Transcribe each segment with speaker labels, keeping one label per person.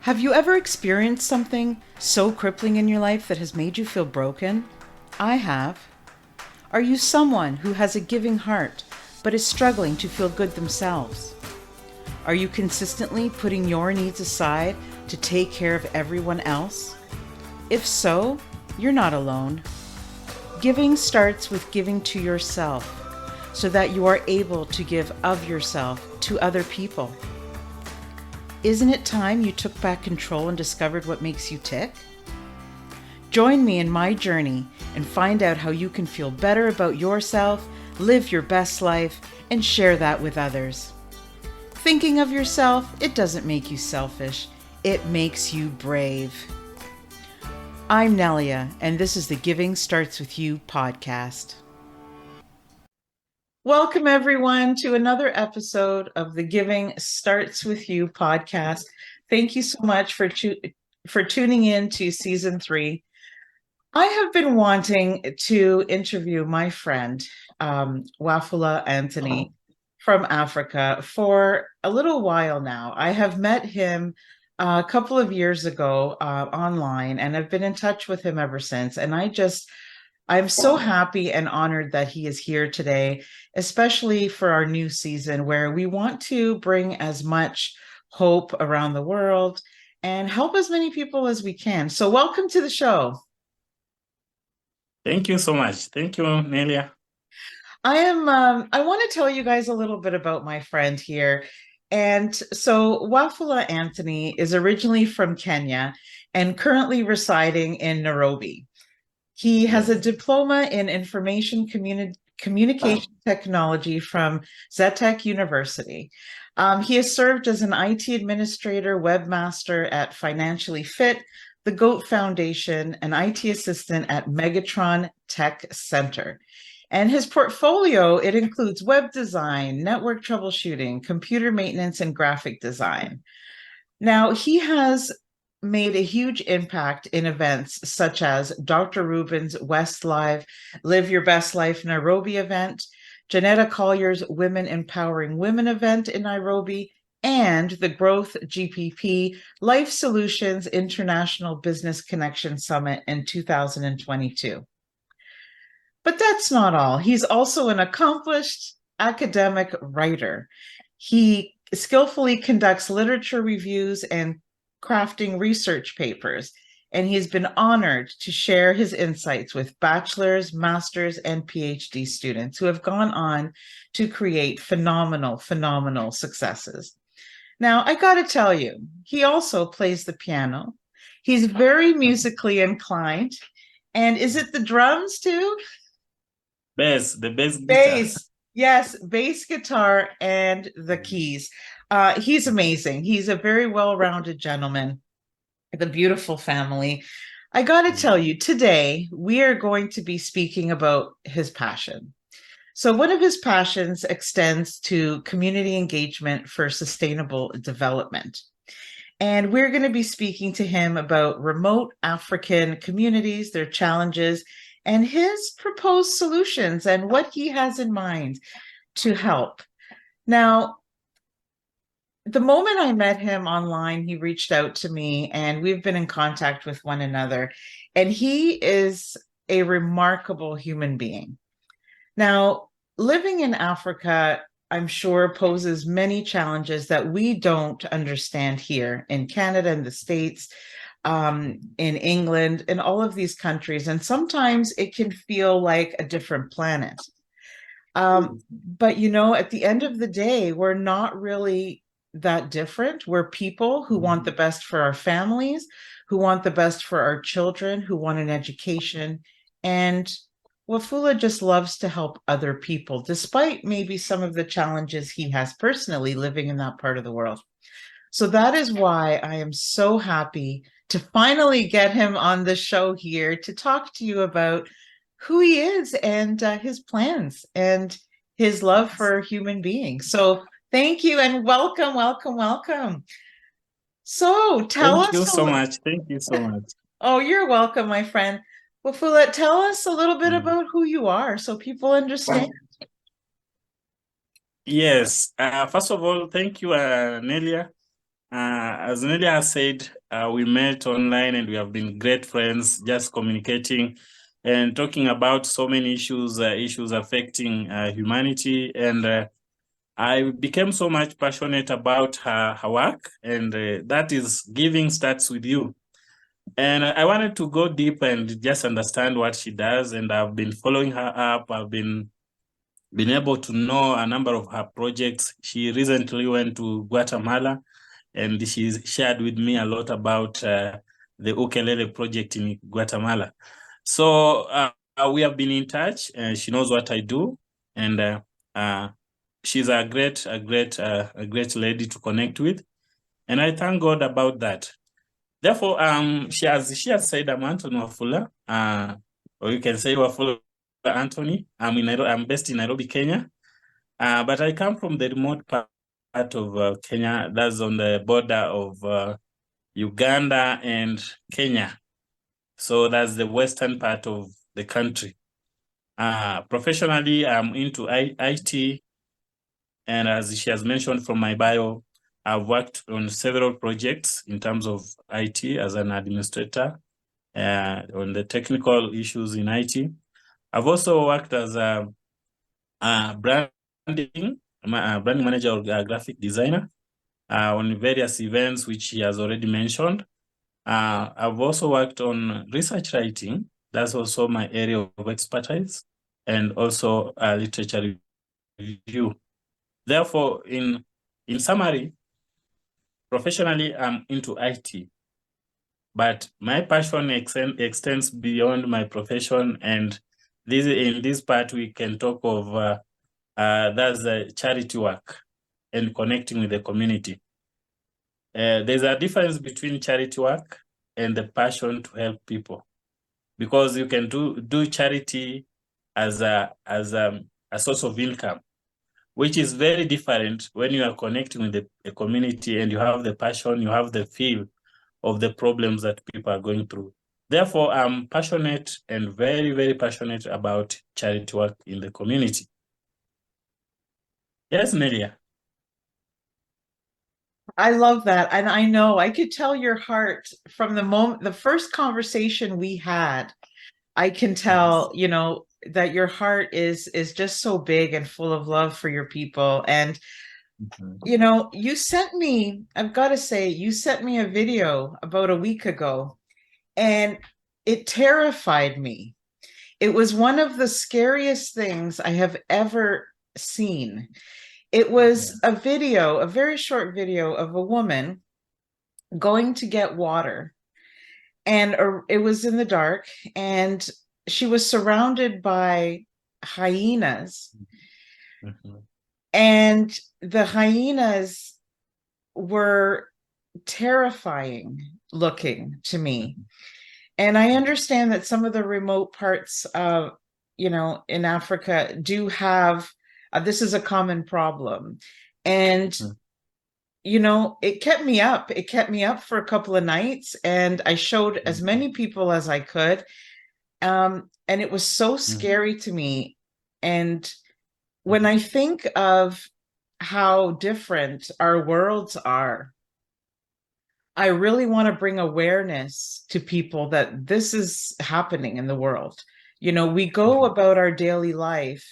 Speaker 1: Have you ever experienced something so crippling in your life that has made you feel broken? I have. Are you someone who has a giving heart but is struggling to feel good themselves? Are you consistently putting your needs aside to take care of everyone else? If so, you're not alone. Giving starts with giving to yourself so that you are able to give of yourself to other people. Isn't it time you took back control and discovered what makes you tick? Join me in my journey and find out how you can feel better about yourself, live your best life, and share that with others. Thinking of yourself, it doesn't make you selfish, it makes you brave. I'm Nelia, and this is the Giving Starts With You podcast. Welcome, everyone, to another episode of the Giving Starts With You podcast. Thank you so much for tuning in to season 3. I have been wanting to interview my friend, Wafula Antony from Africa for a little while now. I have met him a couple of years ago online, and I've been in touch with him ever since. And I'm so happy and honored that he is here today, especially for our new season where we want to bring as much hope around the world and help as many people as we can. So welcome to the show.
Speaker 2: Thank you so much. Thank you, Nelia.
Speaker 1: I want to tell you guys a little bit about my friend here. And so Wafula Antony is originally from Kenya and currently residing in Nairobi. He has a diploma in information communication technology from Zetec University. He has served as an IT administrator, webmaster at Financially Fit, the GOAT Foundation, an IT assistant at Megaton Tech Centre. And his portfolio, it includes web design, network troubleshooting, computer maintenance, and graphic design. Now, he has made a huge impact in events such as Dr. Rubin's West Live, Live Your Best Life Nairobi event, Janetta Collier's Women Empowering Women event in Nairobi, and the Growth GPP Life Solutions International Business Connection Summit in 2022. But that's not all. He's also an accomplished academic writer. He skillfully conducts literature reviews and crafting research papers, and he's been honored to share his insights with bachelor's, master's, and PhD students who have gone on to create phenomenal successes. Now, I got to tell you, he also plays the piano. He's very musically inclined. And is it the drums too?
Speaker 2: The bass guitar.
Speaker 1: Bass. Yes, bass guitar and the keys. He's amazing. He's a very well-rounded gentleman with a beautiful family. I got to tell you, today we are going to be speaking about his passion. So one of his passions extends to community engagement for sustainable development. And we're going to be speaking to him about remote African communities, their challenges, and his proposed solutions and what he has in mind to help. Now, the moment I met him online, he reached out to me and we've been in contact with one another. And he is a remarkable human being. Now, living in Africa, I'm sure, poses many challenges that we don't understand here in Canada and the States, in England, in all of these countries. And sometimes it can feel like a different planet. But, you know, at the end of the day, we're not really that different. We're people who want the best for our families, who want the best for our children, who want an education. And Wafula just loves to help other people, despite maybe some of the challenges he has personally living in that part of the world. So that is why I am so happy to finally get him on the show here to talk to you about who he is and his plans and his love for human beings. So thank you and welcome. So tell us.
Speaker 2: Thank you so much. Thank you so much.
Speaker 1: Oh, you're welcome, my friend. Wafula, tell us a little bit about who you are so people understand.
Speaker 2: Yes. First of all, thank you, Nelia. As Nelia said, we met online and we have been great friends, just communicating and talking about so many issues, issues affecting humanity. And I became so much passionate about her work, and that is giving starts with you. And I wanted to go deep and just understand what she does. And I've been following her up. I've been able to know a number of her projects. She recently went to Guatemala, and she's shared with me a lot about the ukulele project in Guatemala. So we have been in touch, and she knows what I do, and she's a great lady to connect with, and I thank God about that. Therefore, she has said I'm Anthony Wafula, or you can say Wafula Antony. I'm based in Nairobi, Kenya, but I come from the remote part of Kenya. That's on the border of Uganda and Kenya. So that's the western part of the country. Professionally, I'm into IT, and as she has mentioned from my bio, I've worked on several projects in terms of IT as an administrator, on the technical issues in IT. I've also worked as a branding manager or graphic designer on various events, which he has already mentioned. I've also worked on research writing. That's also my area of expertise, and also literature review. Therefore, in summary, professionally, I'm into IT, but my passion extends beyond my profession. And in this part, we can talk of that's charity work and connecting with the community. There's a difference between charity work and the passion to help people, because you can do charity as a source of income, which is very different when you are connecting with the community and you have the passion, you have the feel of the problems that people are going through. Therefore, I'm passionate and very, very passionate about charity work in the community. Yes, Nelia.
Speaker 1: I love that. And I know I could tell your heart from the first conversation we had. I can tell,
Speaker 2: Yes.
Speaker 1: you know, that your heart is just so big and full of love for your people. And you know, I've got to say, you sent me a video about a week ago, and it terrified me. It was one of the scariest things I have ever seen. It was a video, a very short video of a woman going to get water, and it was in the dark, and she was surrounded by hyenas. And the hyenas were terrifying looking to me. And I understand that some of the remote parts of, you know, in Africa do have, this is a common problem. And, you know, it kept me up. It kept me up for a couple of nights, and I showed as many people as I could. And it was so scary to me. And when I think of how different our worlds are, I really want to bring awareness to people that this is happening in the world. You know, we go about our daily life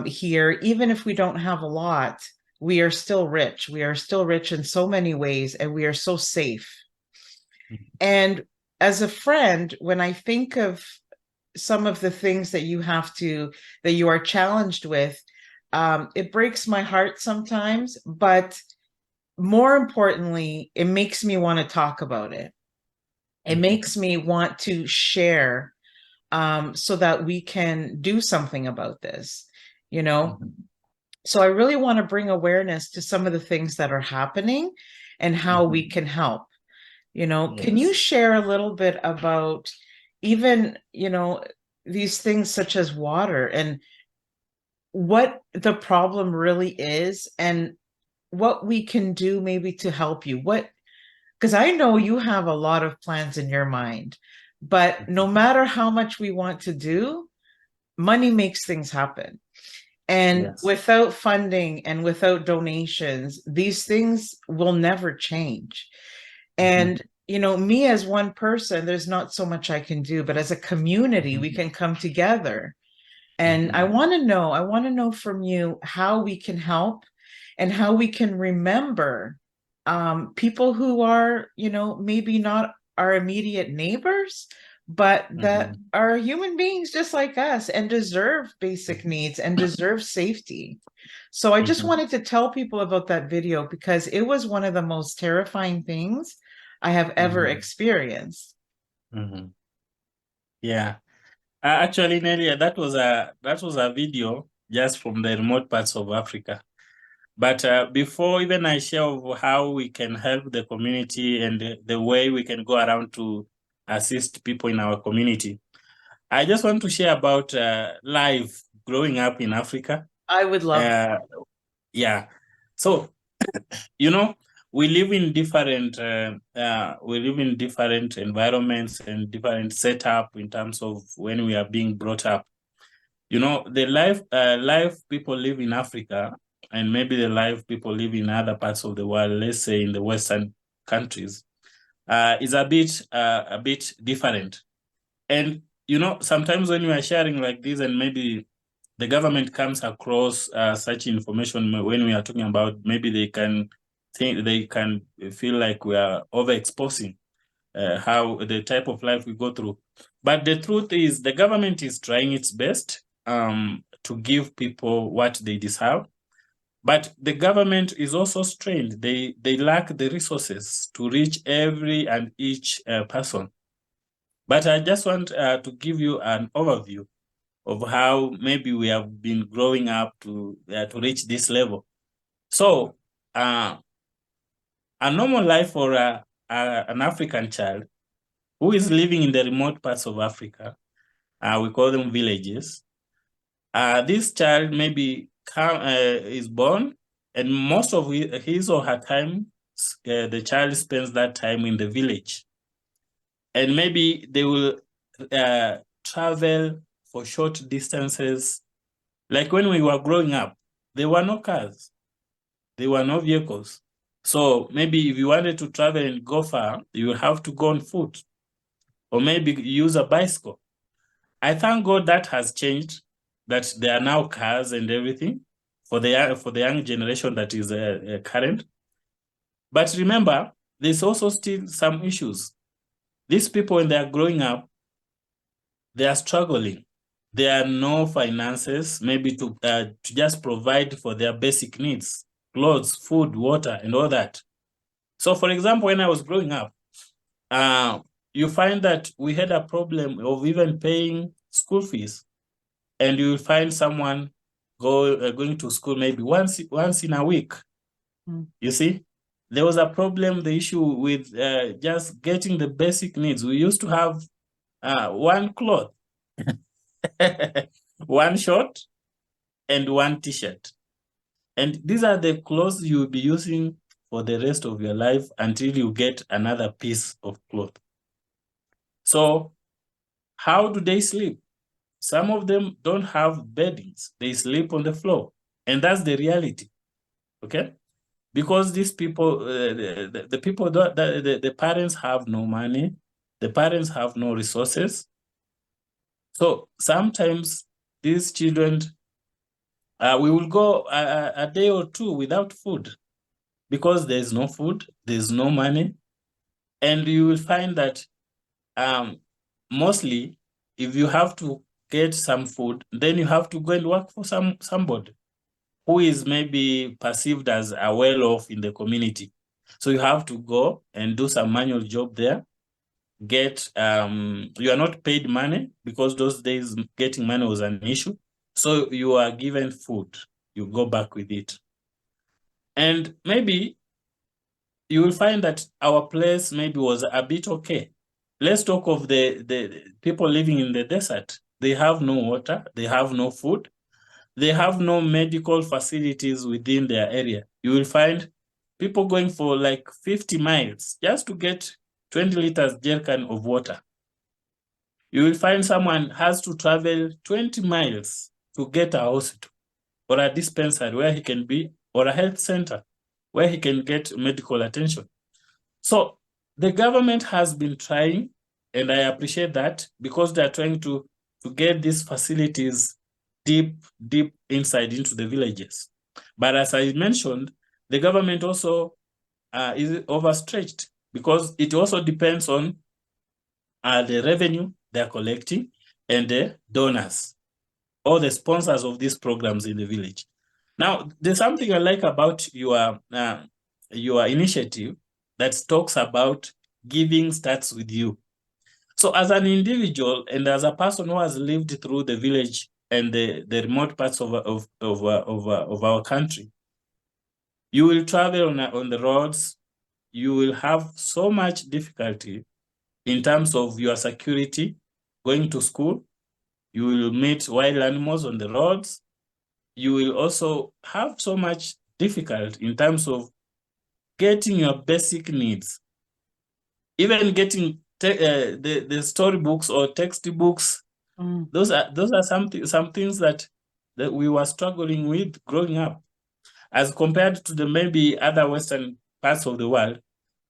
Speaker 1: here, even if we don't have a lot, we are still rich. We are still rich in so many ways, and we are so safe. And as a friend, when I think of some of the things that you are challenged with, it breaks my heart sometimes, but more importantly, it makes me want to talk about it. It makes me want to share, so that we can do something about this, you know? So I really want to bring awareness to some of the things that are happening and how we can help. You know, can you share a little bit about even, you know, these things such as water and what the problem really is and what we can do maybe to help you? Because I know you have a lot of plans in your mind, but no matter how much we want to do, money makes things happen. And
Speaker 2: Yes.
Speaker 1: without funding and without donations, these things will never change. And you know, me as one person, there's not so much I can do, but as a community, we can come together. And I want to know from you how we can help and how we can remember people who are, you know, maybe not our immediate neighbors, but that are human beings just like us and deserve basic needs and deserve safety. So I just wanted to tell people about that video because it was one of the most terrifying things I have ever experienced.
Speaker 2: Yeah. Actually, Nelly, that was a video just from the remote parts of Africa. But before even I share of how we can help the community and the way we can go around to assist people in our community, I just want to share about life growing up in Africa.
Speaker 1: I would love
Speaker 2: Yeah. So, you know, we live in different environments and different setup in terms of when we are being brought up. You know, the life people live in Africa and maybe the life people live in other parts of the world, let's say in the Western countries, is a bit different. And you know, sometimes when we are sharing like this, and maybe the government comes across such information when we are talking about, maybe they can feel like we are overexposing how the type of life we go through. But the truth is, the government is trying its best to give people what they deserve. But the government is also strained. They lack the resources to reach every and each person. But I just want to give you an overview of how maybe we have been growing up to reach this level. So a normal life for an African child who is living in the remote parts of Africa, we call them villages. This child maybe is born, and most of his or her time, the child spends that time in the village. And maybe they will travel for short distances. Like when we were growing up, there were no cars, there were no vehicles. So maybe if you wanted to travel and go far, you will have to go on foot or maybe use a bicycle. I thank God that has changed, that there are now cars and everything for the young generation that is current. But remember, there's also still some issues. These people, when they are growing up, they are struggling. There are no finances, maybe to just provide for their basic needs, clothes, food, water, and all that. So, for example, when I was growing up, you find that we had a problem of even paying school fees. And you will find someone going to school maybe once in a week. You see, there was a problem, the issue with just getting the basic needs. We used to have one cloth, one short, and one t-shirt. And these are the clothes you will be using for the rest of your life until you get another piece of cloth. So how do they sleep? Some of them don't have beddings. They sleep on the floor. And that's the reality, okay? Because these people, the people, the parents have no money. The parents have no resources. So sometimes these children, we will go a day or two without food because there's no food, there's no money. And you will find that mostly if you have to get some food, then you have to go and work for somebody who is maybe perceived as a well-off in the community. So you have to go and do some manual job there. You are not paid money because those days getting money was an issue. So you are given food, you go back with it. And maybe you will find that our place maybe was a bit okay. Let's talk of the people living in the desert. They have no water, they have no food, they have no medical facilities within their area. You will find people going for like 50 miles just to get 20 liters jerrycan of water. You will find someone has to travel 20 miles to get a hospital. or a dispensary where he can be, or a health center where he can get medical attention. So the government has been trying, and I appreciate that, because they are trying to get these facilities deep inside into the villages. But as I mentioned, the government also is overstretched, because it also depends on the revenue they're collecting and the donors or the sponsors of these programs in the village. Now, there's something I like about your initiative that talks about giving starts with you. So as an individual and as a person who has lived through the village and the remote parts of our country, you will travel on the roads, you will have so much difficulty in terms of your security, going to school. You will meet wild animals on the roads. You will also have so much difficulty in terms of getting your basic needs, even getting the storybooks or textbooks. Those are some things that we were struggling with growing up, as compared to the maybe other Western parts of the world,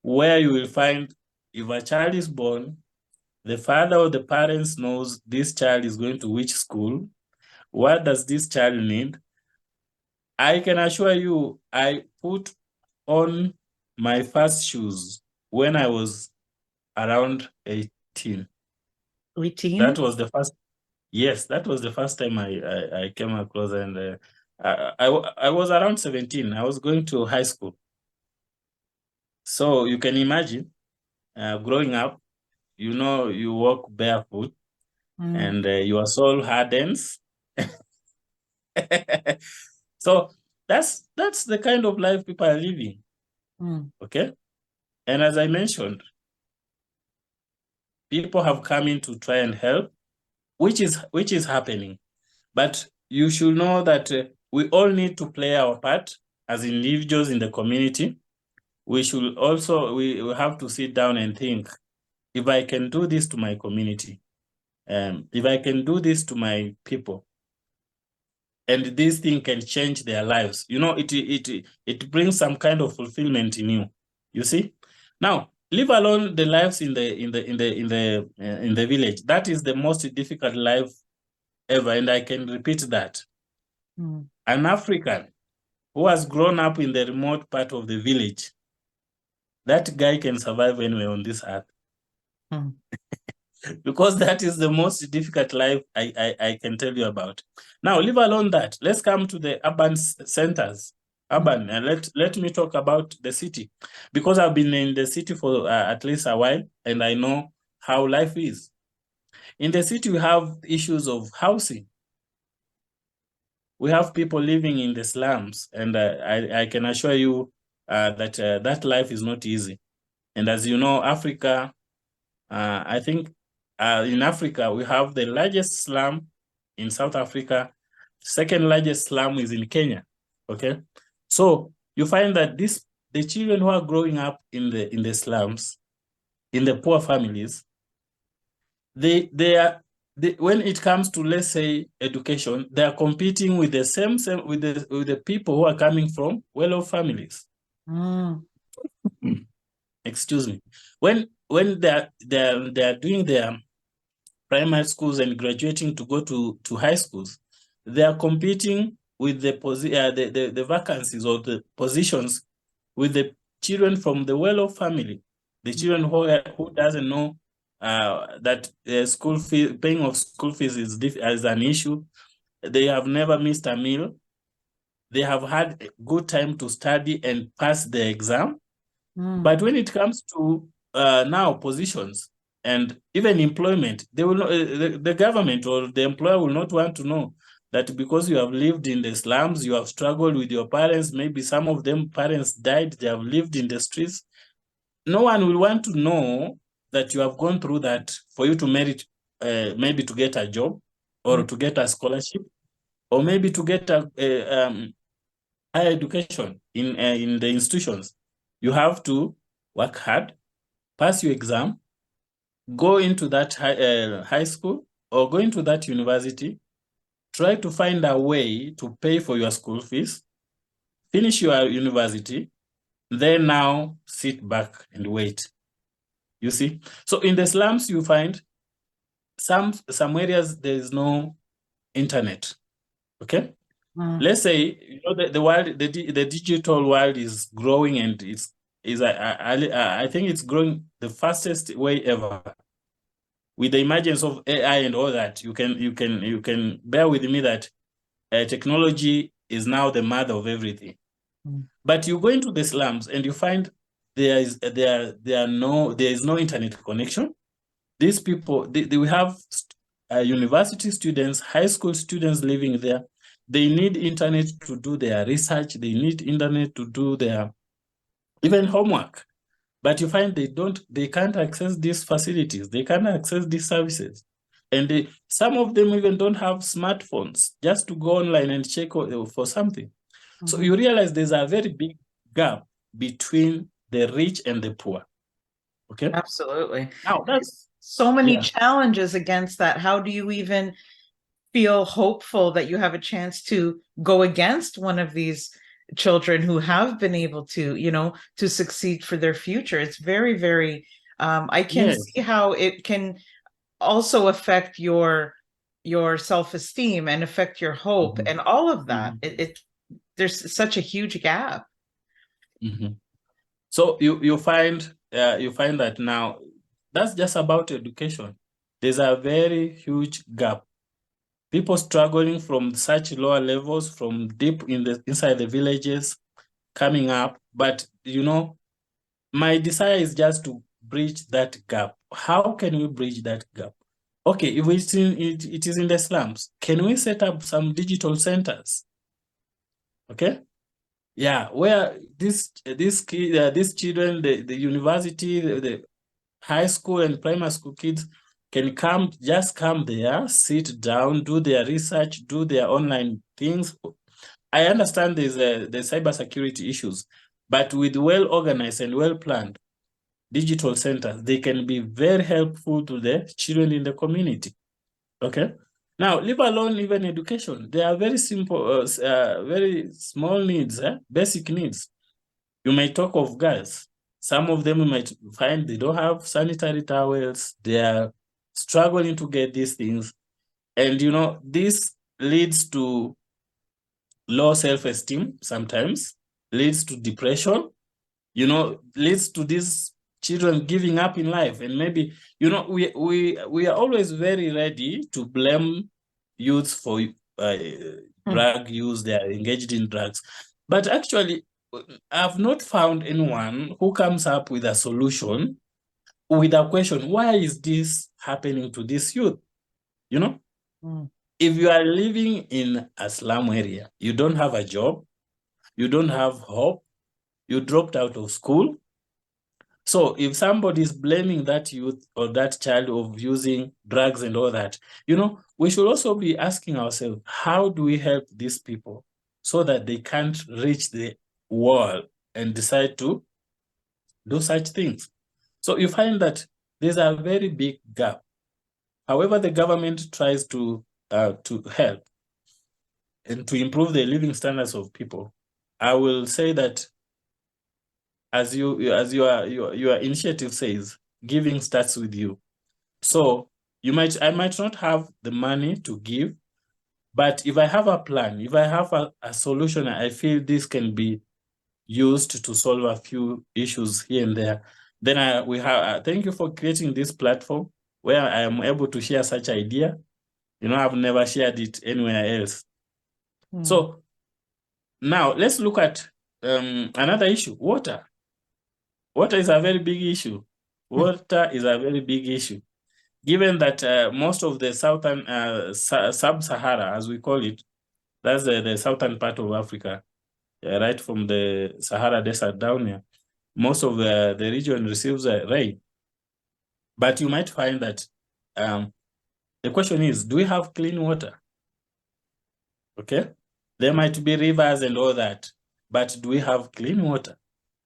Speaker 2: where you will find, if a child is born, the father or the parents knows this child is going to which school, what does this child need. I can assure you, I put on my first shoes when I was around 18.
Speaker 1: 18?
Speaker 2: That was the first, yes, that was the first time I came across, and I was around 17. I was going to high school. So you can imagine, growing up, you walk barefoot and your soul hardens. So that's the kind of life people are living. Okay. And as I mentioned, people have come in to try and help, which is happening. But you should know that we all need to play our part as individuals in the community. We should also, we have to sit down and think, if I can do this to my community, if I can do this to my people, and this thing can change their lives, it brings some kind of fulfillment in you. You see? Now, leave alone the lives in the village. That is the most difficult life ever, and I can repeat that. An African who has grown up in the remote part of the village, that guy can survive anywhere on this earth. Because that is the most difficult life I can tell you about. Now, leave alone that. Let's come to the urban centers. Urban, and let me talk about the city, because I've been in the city for at least a while, and I know how life is. In the city, we have issues of housing. We have people living in the slums, and I can assure you that that life is not easy. And as you know, Africa, I think in Africa, we have the largest slum in South Africa. Second largest slum is in Kenya. Okay, so you find that the children who are growing up in the slums, in the poor families, when it comes to, let's say, education, they are competing with with the people who are coming from well-off families. Excuse me. When they are doing their primary schools and graduating to go to high schools, they are competing with the vacancies or the positions with the children from the well-off family, the children who doesn't know that school fee, paying of school fees is an issue. They have never missed a meal. They have had a good time to study and pass the exam. But when it comes to now positions and even employment, they will not, the government or the employer will not want to know that because you have lived in the slums, you have struggled with your parents, maybe some of them parents died, they have lived in the streets. No one will want to know that you have gone through that for you to merit, maybe to get a job or to get a scholarship, or maybe to get a higher education in the institutions. You have to work hard, pass your exam, go into that high school or go into that university, try to find a way to pay for your school fees, finish your university, then now sit back and wait. You see? So in the slums, you find some areas there is no internet. Okay? Let's say, you know, the world, the digital world is growing, and I think it's growing the fastest way ever. With the emergence of AI and all that, you can bear with me that technology is now the mother of everything. But you go into the slums and you find there is no internet connection. These people, we have university students, high school students living there. They need internet to do their research. They need internet to do their even homework. But you find they can't access these facilities. They can't access these services. And some of them even don't have smartphones just to go online and check for something. So you realize there's a very big gap between the rich and the poor. Okay.
Speaker 1: Absolutely.
Speaker 2: Now that's
Speaker 1: so many challenges against that. How do you even feel hopeful that you have a chance to go against one of these children who have been able to, you know, to succeed for their future? It's very, very, I can see how it can also affect your self-esteem and affect your hope and all of that. There's such a huge gap.
Speaker 2: So you find that now that's just about education. There's a very huge gap. People struggling from such lower levels, from deep inside the villages, coming up. But you know, my desire is just to bridge that gap. How can we bridge that gap? Okay, if it is in the slums, can we set up some digital centers? Okay, yeah, where these children, the university, the high school and primary school kids can just come there, sit down, do their research, do their online things. I understand there's cybersecurity issues, but with well-organized and well-planned digital centers, they can be very helpful to the children in the community. Okay. Now, leave alone even education. They are very simple, very small needs, basic needs. You may talk of girls. Some of them you might find they don't have sanitary towels. They are struggling to get these things. And, you know, this leads to low self-esteem sometimes, leads to depression, you know, leads to these children giving up in life. And maybe, you know, we are always very ready to blame youth for drug use. They are engaged in drugs. But actually, I've not found anyone who comes up with a solution with a question, why is this happening to this youth? You know, if you are living in a slum area, you don't have a job, you don't have hope, you dropped out of school. So if somebody is blaming that youth or that child of using drugs and all that, you know, we should also be asking ourselves, how do we help these people so that they can't reach the wall and decide to do such things? So you find that there's a very big gap. However, the government tries to help and to improve the living standards of people. I will say that as your initiative says, giving starts with you. So I might not have the money to give, but if I have a plan, if I have a solution, I feel this can be used to solve a few issues here and there, then thank you for creating this platform where I am able to share such idea. You know, I've never shared it anywhere else. So now let's look at another issue, water. Water is a very big issue. Water is a very big issue, given that most of the southern sub-Sahara, as we call it, that's the southern part of Africa, right from the Sahara Desert down here, most of the region receives rain. But you might find that the question is, do we have clean water? Okay, there might be rivers and all that, but do we have clean water?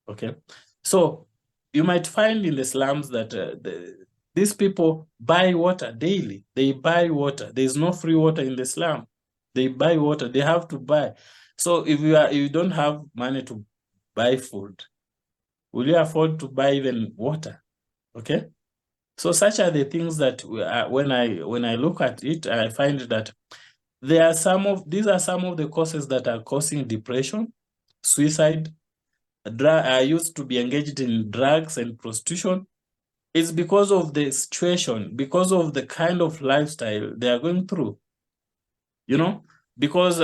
Speaker 2: Okay, so you might find in the slums that these people buy water daily. They buy water. There's no free water in the slum. They buy water. They have to buy. So if you don't have money to buy food, will you afford to buy even water? Okay. So such are the things that when I look at it, I find that these are some of the causes that are causing depression, suicide, used to be engaged in drugs and prostitution. It's because of the situation, because of the kind of lifestyle they are going through. Because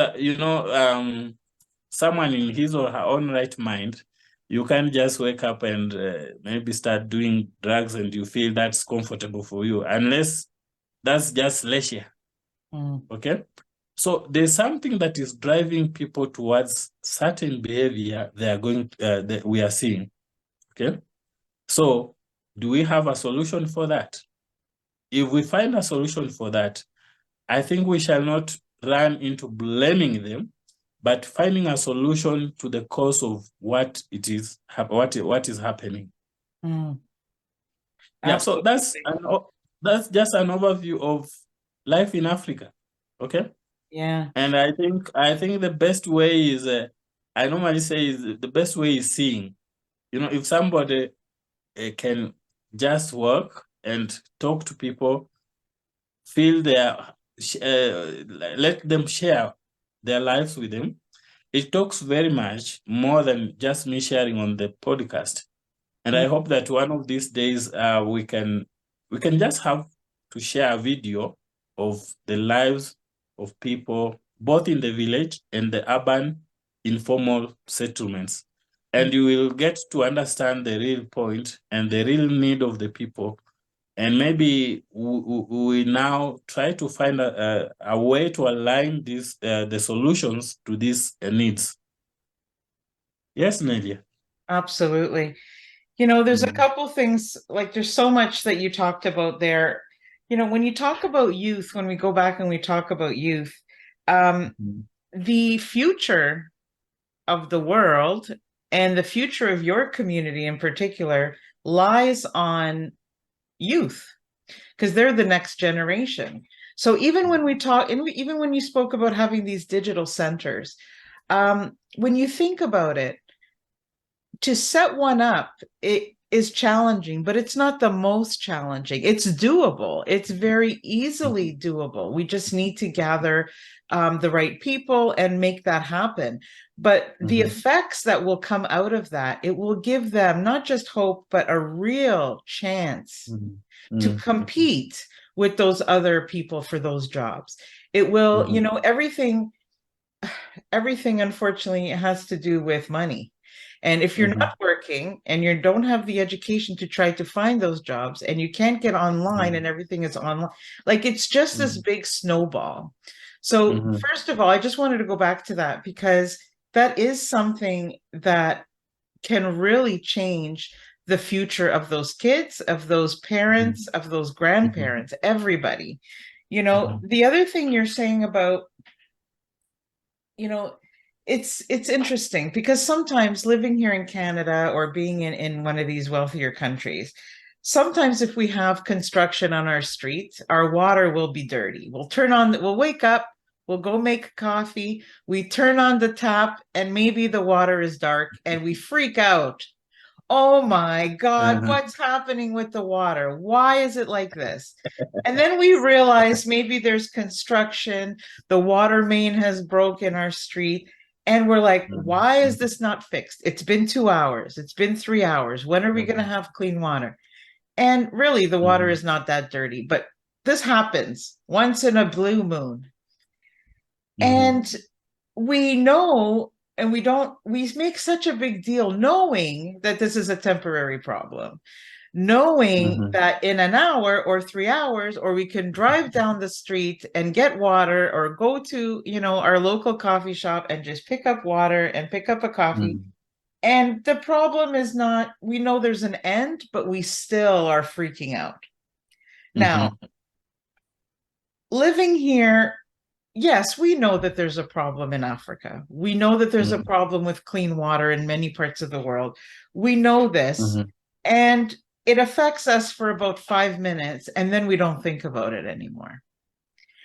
Speaker 2: someone in his or her own right mind, you can't just wake up and maybe start doing drugs and you feel that's comfortable for you, unless that's just leisure. Okay. So there's something that is driving people towards certain behavior they are going that we are seeing. Okay. So do we have a solution for that? If we find a solution for that, I think we shall not run into blaming them, but finding a solution to the cause of what it is, what is happening. Yeah, so that's just an overview of life in Africa. Okay.
Speaker 1: Yeah.
Speaker 2: And I think the best way is I normally say is the best way is seeing. If somebody can just work and talk to people, feel let them share their lives with them. It talks very much more than just me sharing on the podcast. And I hope that one of these days we can just have to share a video of the lives of people both in the village and the urban informal settlements. And you will get to understand the real point and the real need of the people. And maybe we now try to find a way to align the solutions to these needs. Yes, Nadia.
Speaker 1: Absolutely. There's a couple things, like there's so much that you talked about there. When you talk about youth, when we go back and we talk about youth, the future of the world and the future of your community in particular lies on youth, because they're the next generation. So even when we talk, and even when you spoke about having these digital centers, when you think about it, to set one up, it is challenging, but it's not the most challenging. It's doable. It's very easily doable. We just need to gather the right people and make that happen. But the effects that will come out of that, it will give them not just hope, but a real chance to compete with those other people for those jobs. It will, everything unfortunately has to do with money. And if you're not working and you don't have the education to try to find those jobs, and you can't get online and everything is online, like it's just this big snowball. So first of all, I just wanted to go back to that, because that is something that can really change the future of those kids, of those parents, of those grandparents, everybody. The other thing you're saying about, it's interesting, because sometimes living here in Canada or being in one of these wealthier countries, sometimes if we have construction on our street, our water will be dirty. We'll wake up, we'll go make coffee, we turn on the tap, and maybe the water is dark and we freak out. Oh my God, what's happening with the water? Why is it like this? And then we realize maybe there's construction, the water main has broken our street, and we're like, why is this not fixed? It's been 2 hours, it's been 3 hours. When are we going to have clean water? And really, the water is not that dirty, but this happens once in a blue moon. And we know, and we make such a big deal knowing that this is a temporary problem, knowing that in an hour or 3 hours, or we can drive down the street and get water, or go to, our local coffee shop and just pick up water and pick up a coffee. And the problem is not, we know there's an end, but we still are freaking out. Now, living here, yes, we know that there's a problem in Africa. We know that there's a problem with clean water in many parts of the world. We know this. And it affects us for about 5 minutes, and then we don't think about it anymore.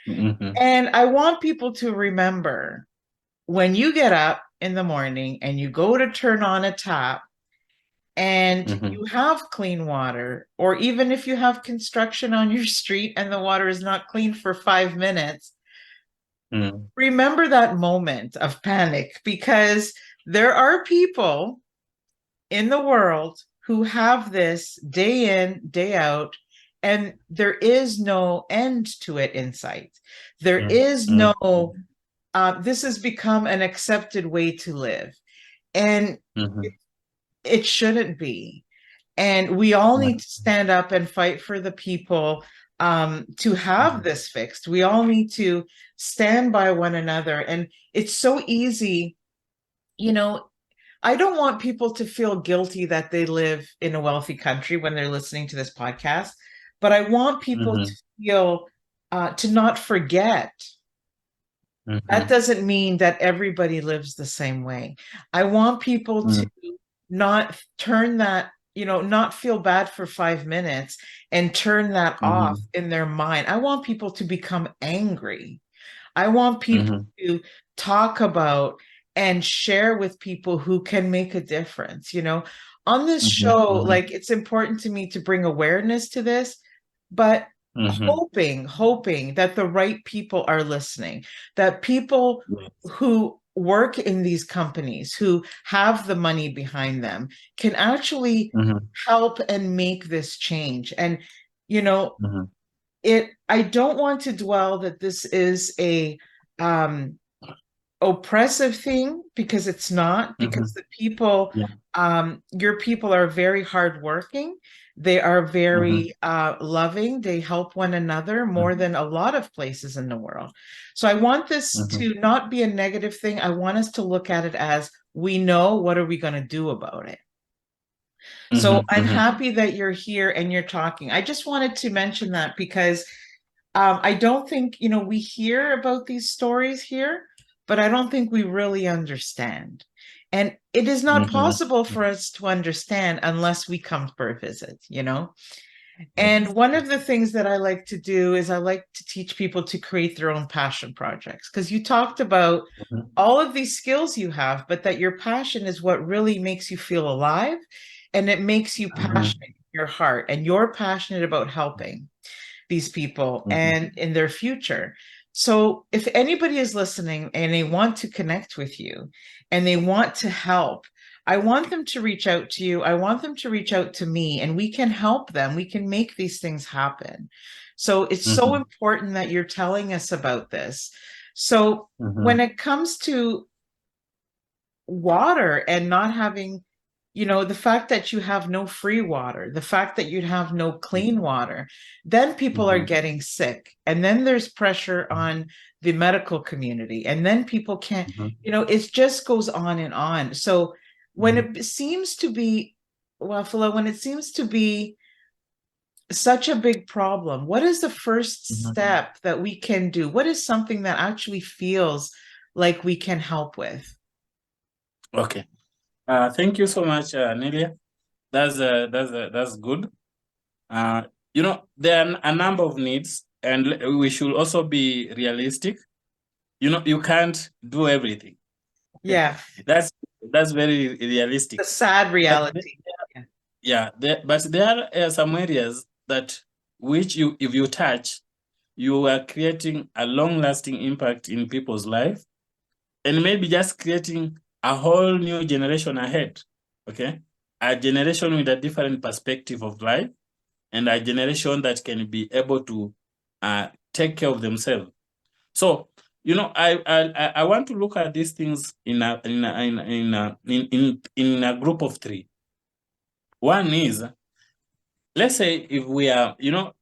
Speaker 2: Mhm.
Speaker 1: And I want people to remember when you get up in the morning and you go to turn on a tap and
Speaker 2: Mhm.
Speaker 1: you have clean water, or even if you have construction on your street and the water is not clean for 5 minutes,
Speaker 2: Mhm.
Speaker 1: remember that moment of panic, because there are people in the world who have this day in, day out, and there is no end to it in sight. There is
Speaker 2: Mhm.
Speaker 1: no, this has become an accepted way to live. And
Speaker 2: Mhm.
Speaker 1: it shouldn't be. And we all
Speaker 2: Yeah.
Speaker 1: need to stand up and fight for the people to have this fixed. We all need to stand by one another. And it's so easy, you know, I don't want people to feel guilty that they live in a wealthy country when they're listening to this podcast, but I want people to
Speaker 2: Mhm.
Speaker 1: feel, to not forget. That
Speaker 2: Mhm.
Speaker 1: doesn't mean that everybody lives the same way. I want people to not turn that, not feel bad for 5 minutes and turn that off
Speaker 2: Mhm.
Speaker 1: in their mind. I want people to become angry. I want people
Speaker 2: Mhm.
Speaker 1: to talk about and share with people who can make a difference. On this
Speaker 2: Mhm.
Speaker 1: show,
Speaker 2: Mhm.
Speaker 1: like, it's important to me to bring awareness to this, but
Speaker 2: Mhm.
Speaker 1: hoping that the right people are listening, that people
Speaker 2: Yes.
Speaker 1: who work in these companies, who have the money behind them, can actually
Speaker 2: Mhm.
Speaker 1: help and make this change. And, you know,
Speaker 2: Mhm.
Speaker 1: I don't want to dwell that this is a um oppressive thing, because it's not, because
Speaker 2: Mhm.
Speaker 1: the people,
Speaker 2: Yeah.
Speaker 1: your people are very hardworking. They are
Speaker 2: Mhm.
Speaker 1: very loving. They help one another more
Speaker 2: Mhm.
Speaker 1: than a lot of places in the world. So I want this
Speaker 2: Mhm.
Speaker 1: to not be a negative thing. I want us to look at it as, we know, what are we going to do about it? So
Speaker 2: Mhm.
Speaker 1: I'm
Speaker 2: Mhm.
Speaker 1: happy that you're here and you're talking. I just wanted to mention that because I don't think, we hear about these stories here, but I don't think we really understand. And it is not
Speaker 2: Mhm.
Speaker 1: possible for us to understand unless we come for a visit. And
Speaker 2: Yes.
Speaker 1: one of the things that I like to do is I like to teach people to create their own passion projects. Because you talked about
Speaker 2: Mhm.
Speaker 1: all of these skills you have, but that your passion is what really makes you feel alive, and it makes you
Speaker 2: Mhm.
Speaker 1: passionate in your heart, and you're passionate about helping these people
Speaker 2: Mhm.
Speaker 1: and in their future. So if anybody is listening and they want to connect with you and they want to help, I want them to reach out to you. I want them to reach out to me, and we can help them. We can make these things happen. So it's so
Speaker 2: Mhm.
Speaker 1: important that you're telling us about this. So when
Speaker 2: Mhm.
Speaker 1: it comes to water and not having, the fact that you have no free water, the fact that you have no clean water, then people are
Speaker 2: Mhm.
Speaker 1: getting sick. And then there's pressure on the medical community. And then people can't,
Speaker 2: Mhm.
Speaker 1: it just goes on and on. So when
Speaker 2: Mhm.
Speaker 1: it seems to be, Wafula, when it seems to be such a big problem, what is the first
Speaker 2: Mhm.
Speaker 1: step that we can do? What is something that actually feels like we can help with?
Speaker 2: Okay. Thank you so much, Nelia. That's good. Uh, there are a number of needs, and we should also be realistic. You can't do everything.
Speaker 1: Yeah,
Speaker 2: That's that's very realistic.
Speaker 1: the sad
Speaker 2: But
Speaker 1: reality. Yeah.
Speaker 2: yeah, but there are some areas that which if you touch, you are creating a long-lasting impact in people's life, and maybe just creating a whole new generation ahead. Okay, a generation with a different perspective of life, and a generation that can be able to take care of themselves. So, I want to look at these things in a group of three. One is, let's say if we are, you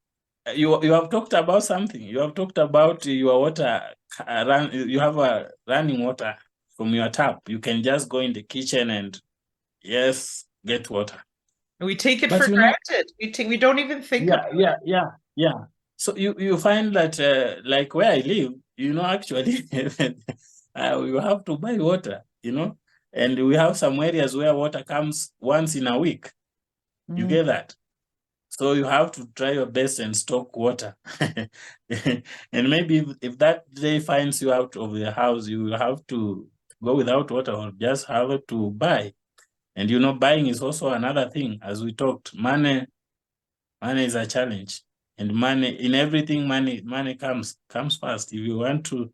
Speaker 2: have talked about something. You have talked about your water run. You have a running water from your tap. You can just go in the kitchen and yes, get water.
Speaker 1: We take it
Speaker 2: But
Speaker 1: for granted. We don't even think
Speaker 2: yeah,
Speaker 1: about
Speaker 2: yeah, yeah, yeah. So you find that like where I live, actually, we have to buy water, and we have some areas where water comes once in a week.
Speaker 1: it.
Speaker 2: You
Speaker 1: Mm.
Speaker 2: get that? So you have to try your best and stock water. And maybe if that day finds you out of the house, you will have to go without water or just have to buy. And you know, buying is also another thing. As we talked, money is a challenge. And money, in everything, money comes first. If you want to,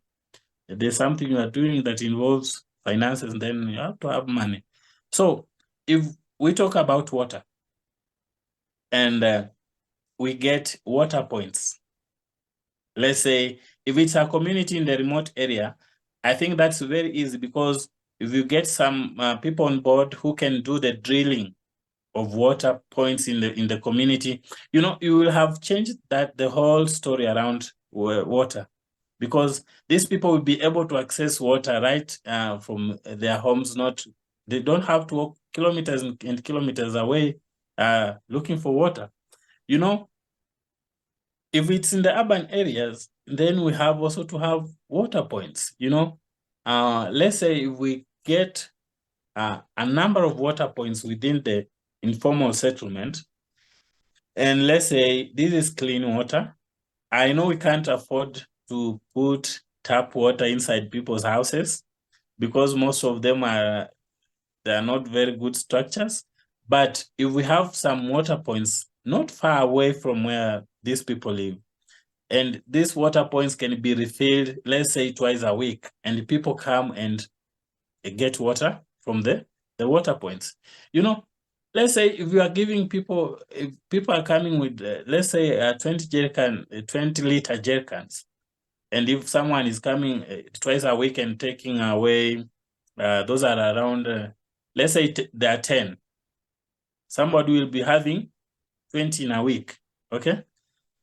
Speaker 2: if there's something you are doing that involves finances, then you have to have money. So if we talk about water and we get water points, let's say if it's a community in the remote area, I think that's very easy, because if you get some people on board who can do the drilling of water points in the community, you know, you will have changed the whole story around water, because these people will be able to access water right from their homes. They don't have to walk kilometers and kilometers away looking for water. You know, if it's in the urban areas, then we have also to have water points. You know, let's say if we get a number of water points within the informal settlement, and let's say this is clean water. I know we can't afford to put tap water inside people's houses, because most of them they are not very good structures. But if we have some water points not far away from where these people live, and these water points can be refilled, let's say twice a week, and people come and get water from the water points. You know, let's say if you are giving people, if people are coming with, let's say 20-liter jerrycans, and if someone is coming twice a week and taking away, those are around, let's say there are 10, somebody will be having 20 in a week, okay?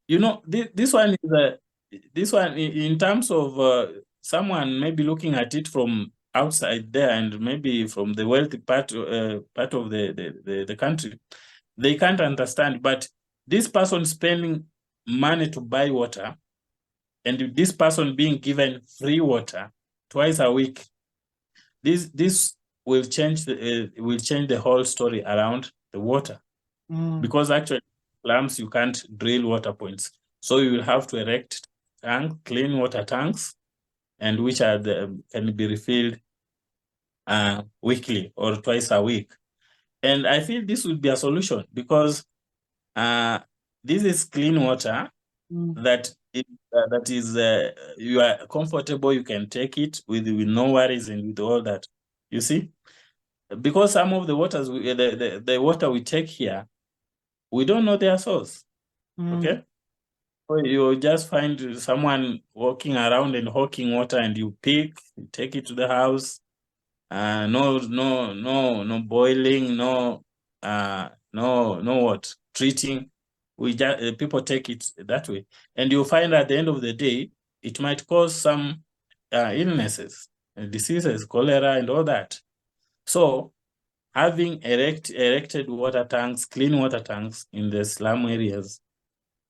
Speaker 2: You know, this one in terms of someone maybe looking at it from outside there, and maybe from the wealthy part of the country, they can't understand. But this person spending money to buy water, and this person being given free water twice a week, this will change the whole story around the water. Because actually, slums, you can't drill water points, so you will have to erect clean water tanks, and which can be refilled weekly or twice a week. And I feel this would be a solution, because this is clean water that is you are comfortable, you can take it with no worries and with all that, you see, because some of the waters the water we take here, we don't know their source. Okay, so you just find someone walking around and hawking water, and you take it to the house. No boiling, no what treating. We just people take it that way, and you find at the end of the day, it might cause some illnesses, diseases, cholera, and all that. So having erected water tanks, clean water tanks in the slum areas,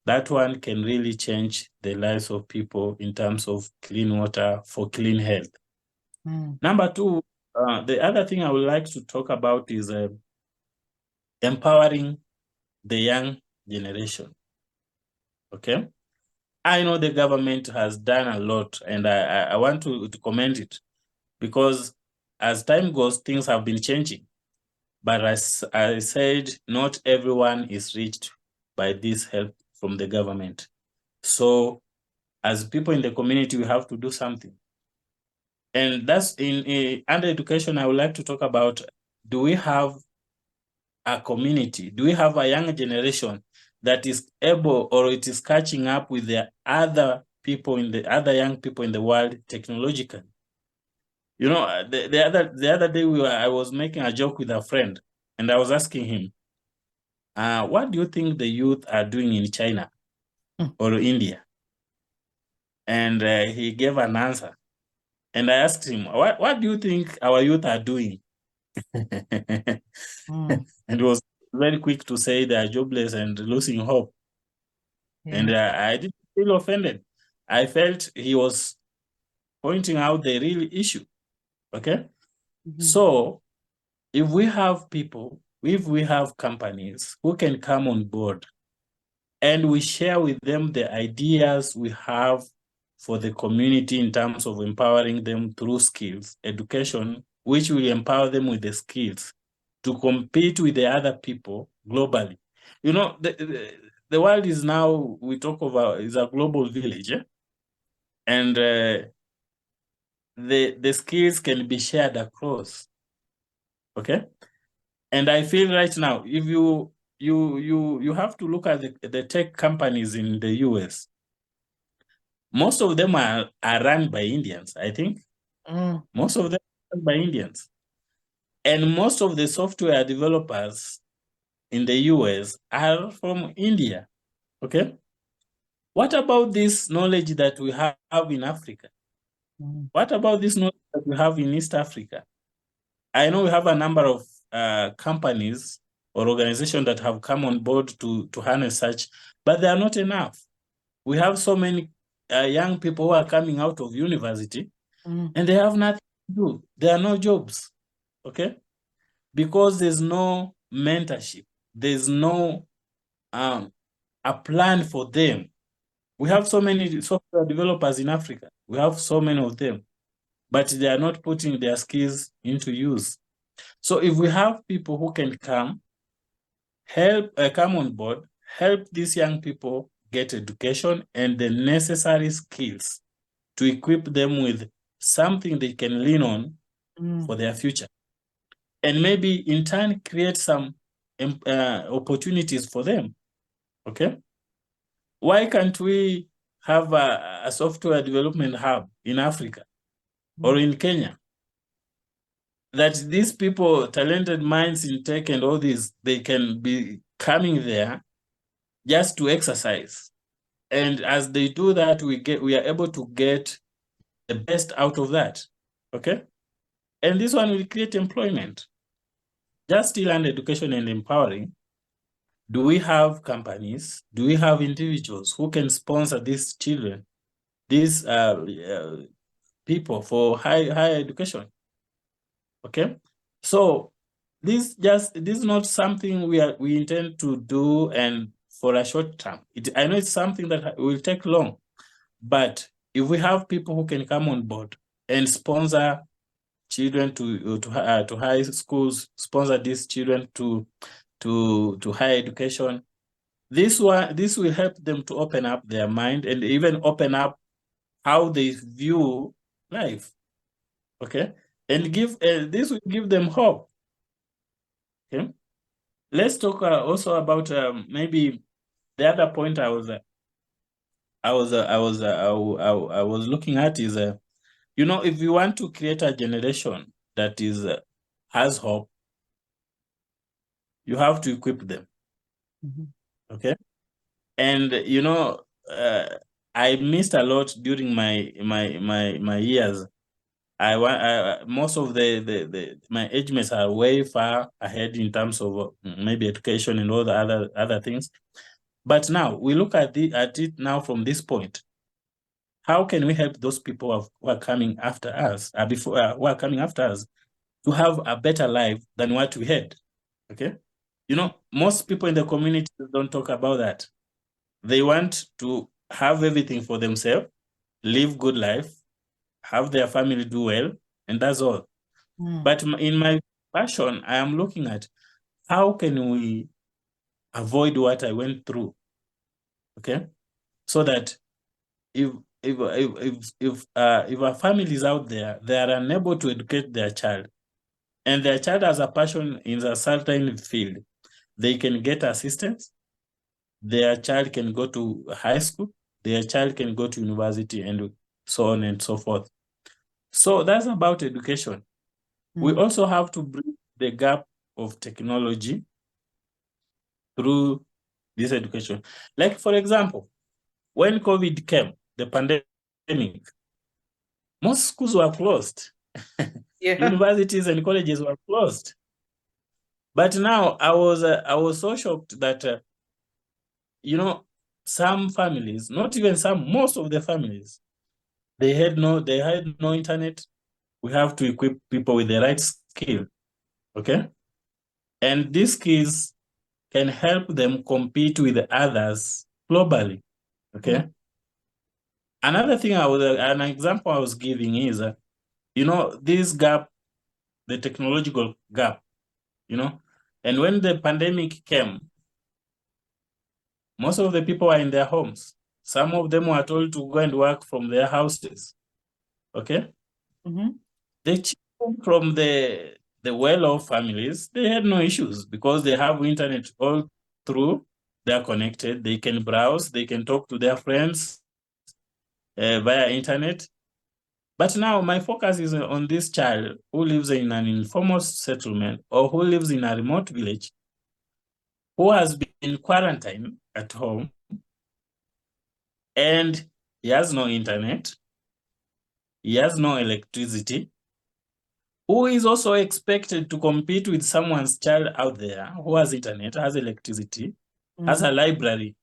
Speaker 2: that one can really change the lives of people in terms of clean water for clean health. Number two, the other thing I would like to talk about is empowering the young generation. Okay, I know the government has done a lot, and I want to commend it, because as time goes, things have been changing. But as I said, not everyone is reached by this help from the government. So as people in the community, we have to do something. And that's in under education, I would like to talk about, do we have a community? Do we have a young generation that is able, or it is catching up with the other people other young people in the world technologically? You know, the other day I was making a joke with a friend, and I was asking him, what do you think the youth are doing in China or India? And he gave an answer. And I asked him, what do you think our youth are doing? And he was very quick to say they are jobless and losing hope. Yeah. And I didn't feel offended. I felt he was pointing out the real issue. Okay. So if we have people, if we have companies who can come on board and we share with them the ideas we have for the community in terms of empowering them through skills, education, which will empower them with the skills to compete with the other people globally. You know, the world is now, we talk about, is a global village, and the skills can be shared across. Okay, and I feel right now, if you have to look at the tech companies in the US. Most of them are run by Indians, I think. Most of them are run by Indians. And most of the software developers in the US are from India. Okay. What about this knowledge that we have in Africa? What about this knowledge that we have in East Africa? I know we have a number of companies or organizations that have come on board to harness such, but they are not enough. We have so many young people who are coming out of university and they have nothing to do. There are no jobs, okay? Because there's no mentorship. There's no a plan for them. We have so many software developers in Africa. We have so many of them, but they are not putting their skills into use. So if we have people who can come on board, help these young people get education and the necessary skills to equip them with something they can lean on for their future. And maybe in turn create some opportunities for them, okay? Why can't we have a software development hub in Africa or in Kenya? That these people, talented minds in tech and all these, they can be coming there just to exercise. And as they do that, we are able to get the best out of that, okay? And this one will create employment. Just still under education and empowering, do we have companies, do we have individuals who can sponsor these children, these people for higher education? Okay, so this is not something we intend to do and for a short term. I know it's something that will take long, but if we have people who can come on board and sponsor children to high schools, sponsor these children to higher education, this will help them to open up their mind and even open up how they view life. Okay, and this will give them hope. Okay, let's talk also about maybe the other point I was looking at is you know, if you want to create a generation that is has hope, you have to equip them. Okay, and you know, I missed a lot during my years. Most of my age mates are way far ahead in terms of maybe education and all the other things. But now we look at it now from this point. How can we help those people who are coming after us, who are coming after us, to have a better life than what we had? Okay, you know, most people in the community don't talk about that. They want to have everything for themselves, live good life, have their family do well, and that's all. But in my passion, I am looking at how can we avoid what I went through, okay? So that if a family is out there, they are unable to educate their child, and their child has a passion in a certain field, they can get assistance. Their child can go to high school, their child can go to university, and so on and so forth. So that's about education. We also have to bridge the gap of technology through this education. Like, for example, when COVID came, the pandemic, most schools were closed.
Speaker 1: Yeah.
Speaker 2: Universities and colleges were closed. But now I was so shocked that, you know, some families, not even some, most of the families, they had no internet. We have to equip people with the right skill, okay? And these skills can help them compete with others globally. Okay. Another thing an example I was giving is, this gap, the technological gap, and when the pandemic came, most of the people are in their homes. Some of them were told to go and work from their houses. Okay. The children from the well-off families, they had no issues because they have internet all through. They are connected. They can browse. They can talk to their friends via internet. But now my focus is on this child who lives in an informal settlement or who lives in a remote village, who has been quarantined at home, and he has no internet, he has no electricity, who is also expected to compete with someone's child out there who has internet, has electricity, has a library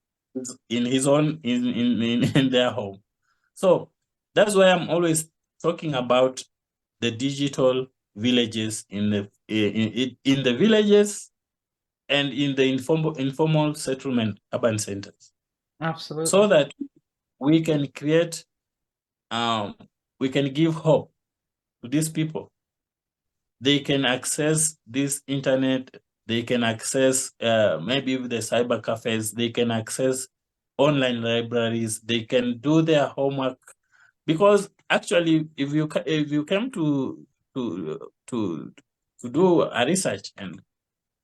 Speaker 2: in his own in their home. So that's why I'm always talking about the digital villages in the villages and in the informal settlement urban centers.
Speaker 1: Absolutely.
Speaker 2: So that we can create, we can give hope to these people. They can access this internet, they can access maybe the cyber cafes, they can access online libraries, they can do their homework. Because actually, if you come to do a research, and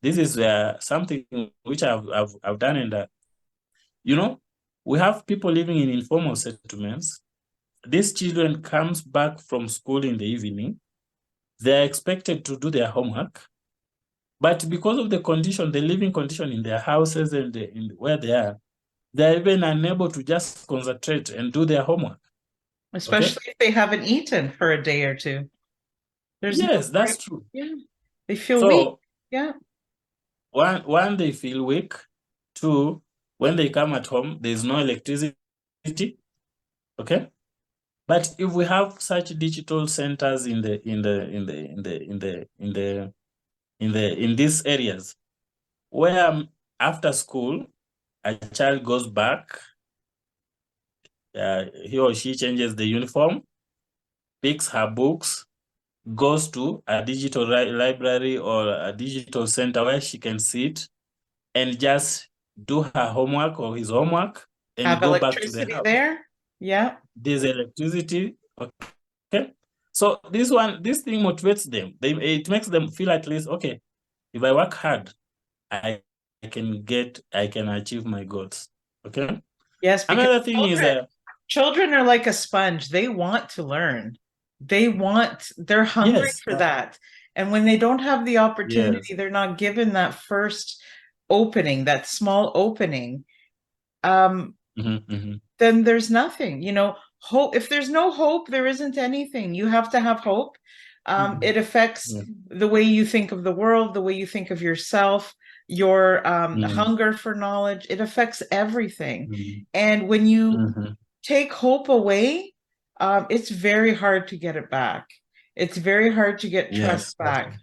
Speaker 2: this is something which I've done, and we have people living in informal settlements. These children comes back from school in the evening. They're expected to do their homework, but because of the living condition in their houses and in where they are, they're even unable to just concentrate and do their homework.
Speaker 1: Especially if they haven't eaten for a day or two.
Speaker 2: Yes, that's true.
Speaker 1: Yeah. They feel weak. Yeah.
Speaker 2: One, they feel weak. Two, when they come at home, there's no electricity. Okay. But if we have such digital centers in these areas, where after school a child goes back, he or she changes the uniform, picks her books, goes to a digital library or a digital center where she can sit and just do her homework or his homework and
Speaker 1: have
Speaker 2: go back to the house.
Speaker 1: there. Yeah.
Speaker 2: There's electricity. Okay. So this thing motivates them. It makes them feel at least, okay, if I work hard, I can achieve my goals. Okay.
Speaker 1: Yes.
Speaker 2: Another thing is
Speaker 1: children are like a sponge. They want to learn. They're hungry for that. And when they don't have the opportunity, they're not given that first opening, that small opening. Then there's nothing, hope. If there's no hope, there isn't anything. You have to have hope. It affects the way you think of the world, the way you think of yourself, your hunger for knowledge. It affects everything. And when you take hope away, it's very hard to get it back. It's very hard to get trust back.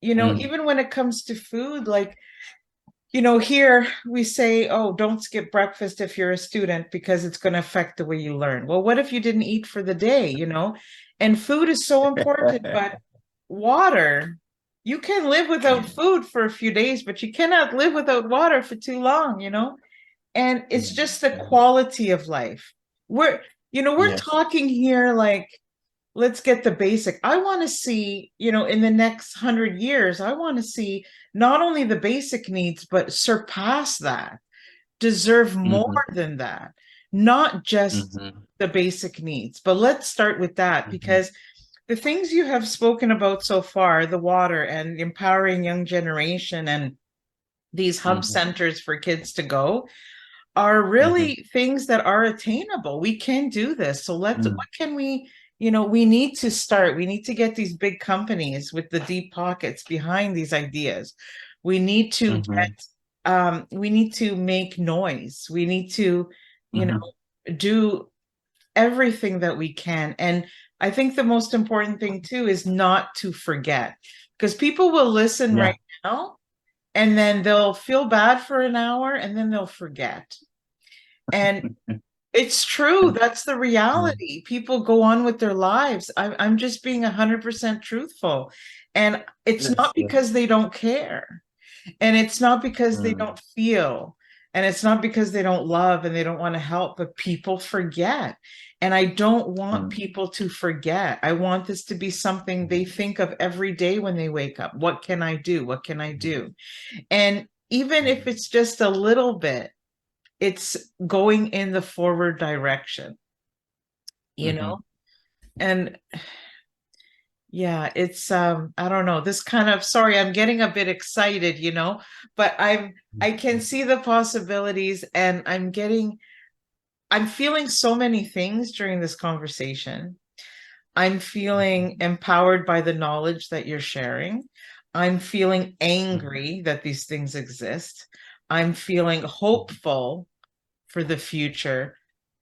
Speaker 1: Even when it comes to food, like, here we say, oh, don't skip breakfast if you're a student because it's going to affect the way you learn. Well, what if you didn't eat for the day, And food is so important, but water, you can live without food for a few days, but you cannot live without water for too long, And it's just the quality of life. We're talking here like, let's get the basic. I want to see, in the next 100 years, I want to see not only the basic needs, but surpass that, deserve more than that, not just the basic needs. But let's start with that, because the things you have spoken about so far, the water and empowering young generation and these hub centers for kids to go, are really things that are attainable. We can do this. So what can we, we need to start. We need to get these big companies with the deep pockets behind these ideas. We need to we need to make noise. We need to, do everything that we can. And I think the most important thing too is not to forget, because people will listen right now, and then they'll feel bad for an hour and then they'll forget. And it's true. That's the reality. People go on with their lives. I'm just being 100% truthful. And it's
Speaker 2: Yes,
Speaker 1: not because they don't care. And it's not because they
Speaker 2: mm,
Speaker 1: don't feel. And it's not because they don't love and they don't want to help, but people forget. And I don't want
Speaker 2: mm,
Speaker 1: people to forget. I want this to be something they think of every day when they wake up. What can I do? What can I do? And even if it's just a little bit, it's going in the forward direction, you know?
Speaker 2: mhm,
Speaker 1: And yeah, it's I don't know, this kind of, sorry, I'm getting a bit excited, but I can see the possibilities, and I'm feeling so many things during this conversation. I'm feeling empowered by the knowledge that you're sharing. I'm feeling angry that these things exist. I'm feeling hopeful for the future.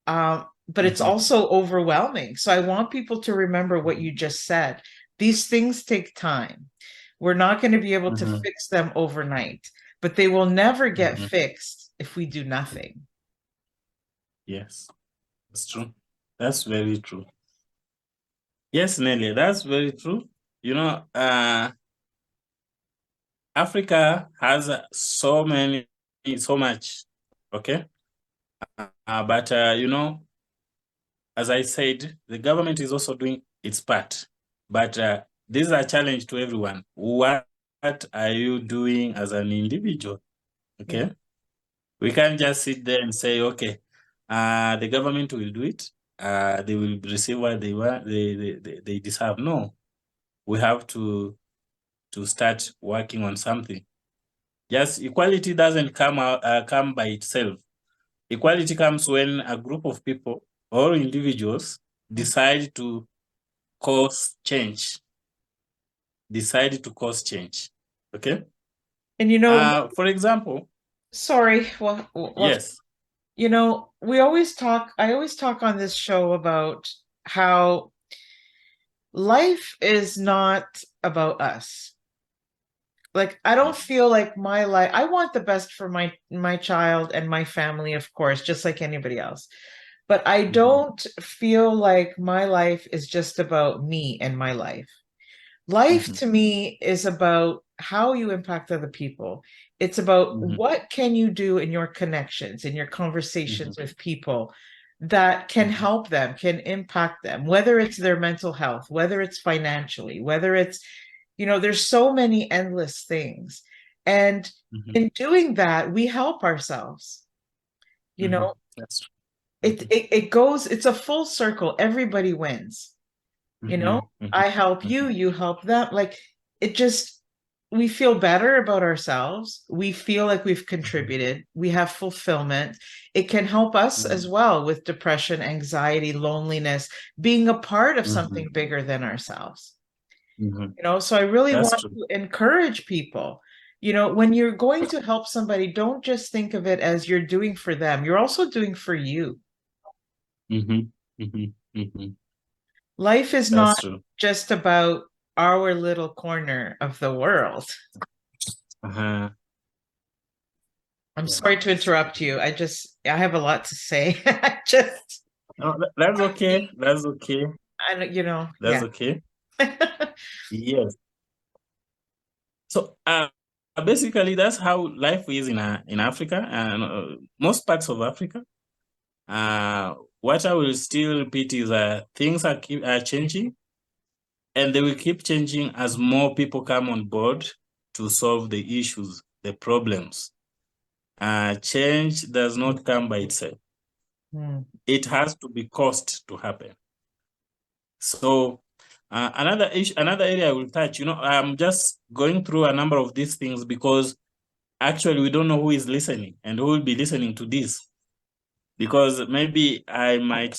Speaker 1: But it's
Speaker 2: mhm,
Speaker 1: also overwhelming. So I want people to remember what you just said. These things take time. We're not going to be able to
Speaker 2: mhm,
Speaker 1: fix them overnight, but they will never get
Speaker 2: mhm.
Speaker 1: fixed if we do nothing.
Speaker 2: Yes, that's true. That's very true. Yes, Nelly, that's very true. You know, Africa has so much, okay? But, as I said, the government is also doing its part. But this is a challenge to everyone. What are you doing as an individual?
Speaker 1: Yeah.
Speaker 2: Okay. We can't just sit there and say, okay, the government will do it. They will receive what they want, they deserve. No, we have to start working on something. Yes, equality doesn't come by itself. Equality comes when a group of people or individuals decide to cause change. Decide to cause change. Okay.
Speaker 1: And
Speaker 2: For example,
Speaker 1: sorry, well,
Speaker 2: yes.
Speaker 1: I always talk on this show about how life is not about us. Like, I don't feel like my life, I want the best for my child and my family, of course, just like anybody else. But I
Speaker 2: Mhm,
Speaker 1: don't feel like my life is just about me and my life. Life
Speaker 2: mhm,
Speaker 1: to me is about how you impact other people. It's about
Speaker 2: mhm,
Speaker 1: what can you do in your connections, in your conversations
Speaker 2: mhm,
Speaker 1: with people that can
Speaker 2: mhm,
Speaker 1: help them, can impact them, whether it's their mental health, whether it's financially, whether it's, there's so many endless things. And
Speaker 2: mhm,
Speaker 1: in doing that, we help ourselves. You
Speaker 2: mhm.
Speaker 1: know,
Speaker 2: That's true.
Speaker 1: it
Speaker 2: Mhm,
Speaker 1: it, it goes, it's a full circle. Everybody wins. you know
Speaker 2: mhm, mhm,
Speaker 1: I help you,
Speaker 2: mhm,
Speaker 1: you help them. Like, it just, we feel better about ourselves, we feel like we've
Speaker 2: mhm,
Speaker 1: contributed, we have fulfillment. It can help us as
Speaker 2: mhm,
Speaker 1: well with depression, anxiety, loneliness, being a part of
Speaker 2: mhm,
Speaker 1: something bigger than ourselves.
Speaker 2: mhm.
Speaker 1: So I really
Speaker 2: That's
Speaker 1: want
Speaker 2: true.
Speaker 1: to encourage people, when you're going to help somebody, don't just think of it as you're doing for them, you're also doing for you.
Speaker 2: Mhm, mhm, mhm.
Speaker 1: Life is not
Speaker 2: That's true.
Speaker 1: just about our little corner of the world.
Speaker 2: Uh-huh.
Speaker 1: I'm
Speaker 2: Yeah.
Speaker 1: sorry to interrupt you. I have a lot to say. I just,
Speaker 2: No, that's okay. That's okay.
Speaker 1: I don't,
Speaker 2: That's
Speaker 1: yeah.
Speaker 2: okay. Yes. So basically that's how life is in Africa and most parts of Africa. What I will still repeat is things are changing, and they will keep changing as more people come on board to solve the issues, the problems. Change does not come by itself.
Speaker 1: Hmm.
Speaker 2: It has to be caused to happen. So another area I will touch, I'm just going through a number of these things because actually we don't know who is listening and who will be listening to this. Because maybe I might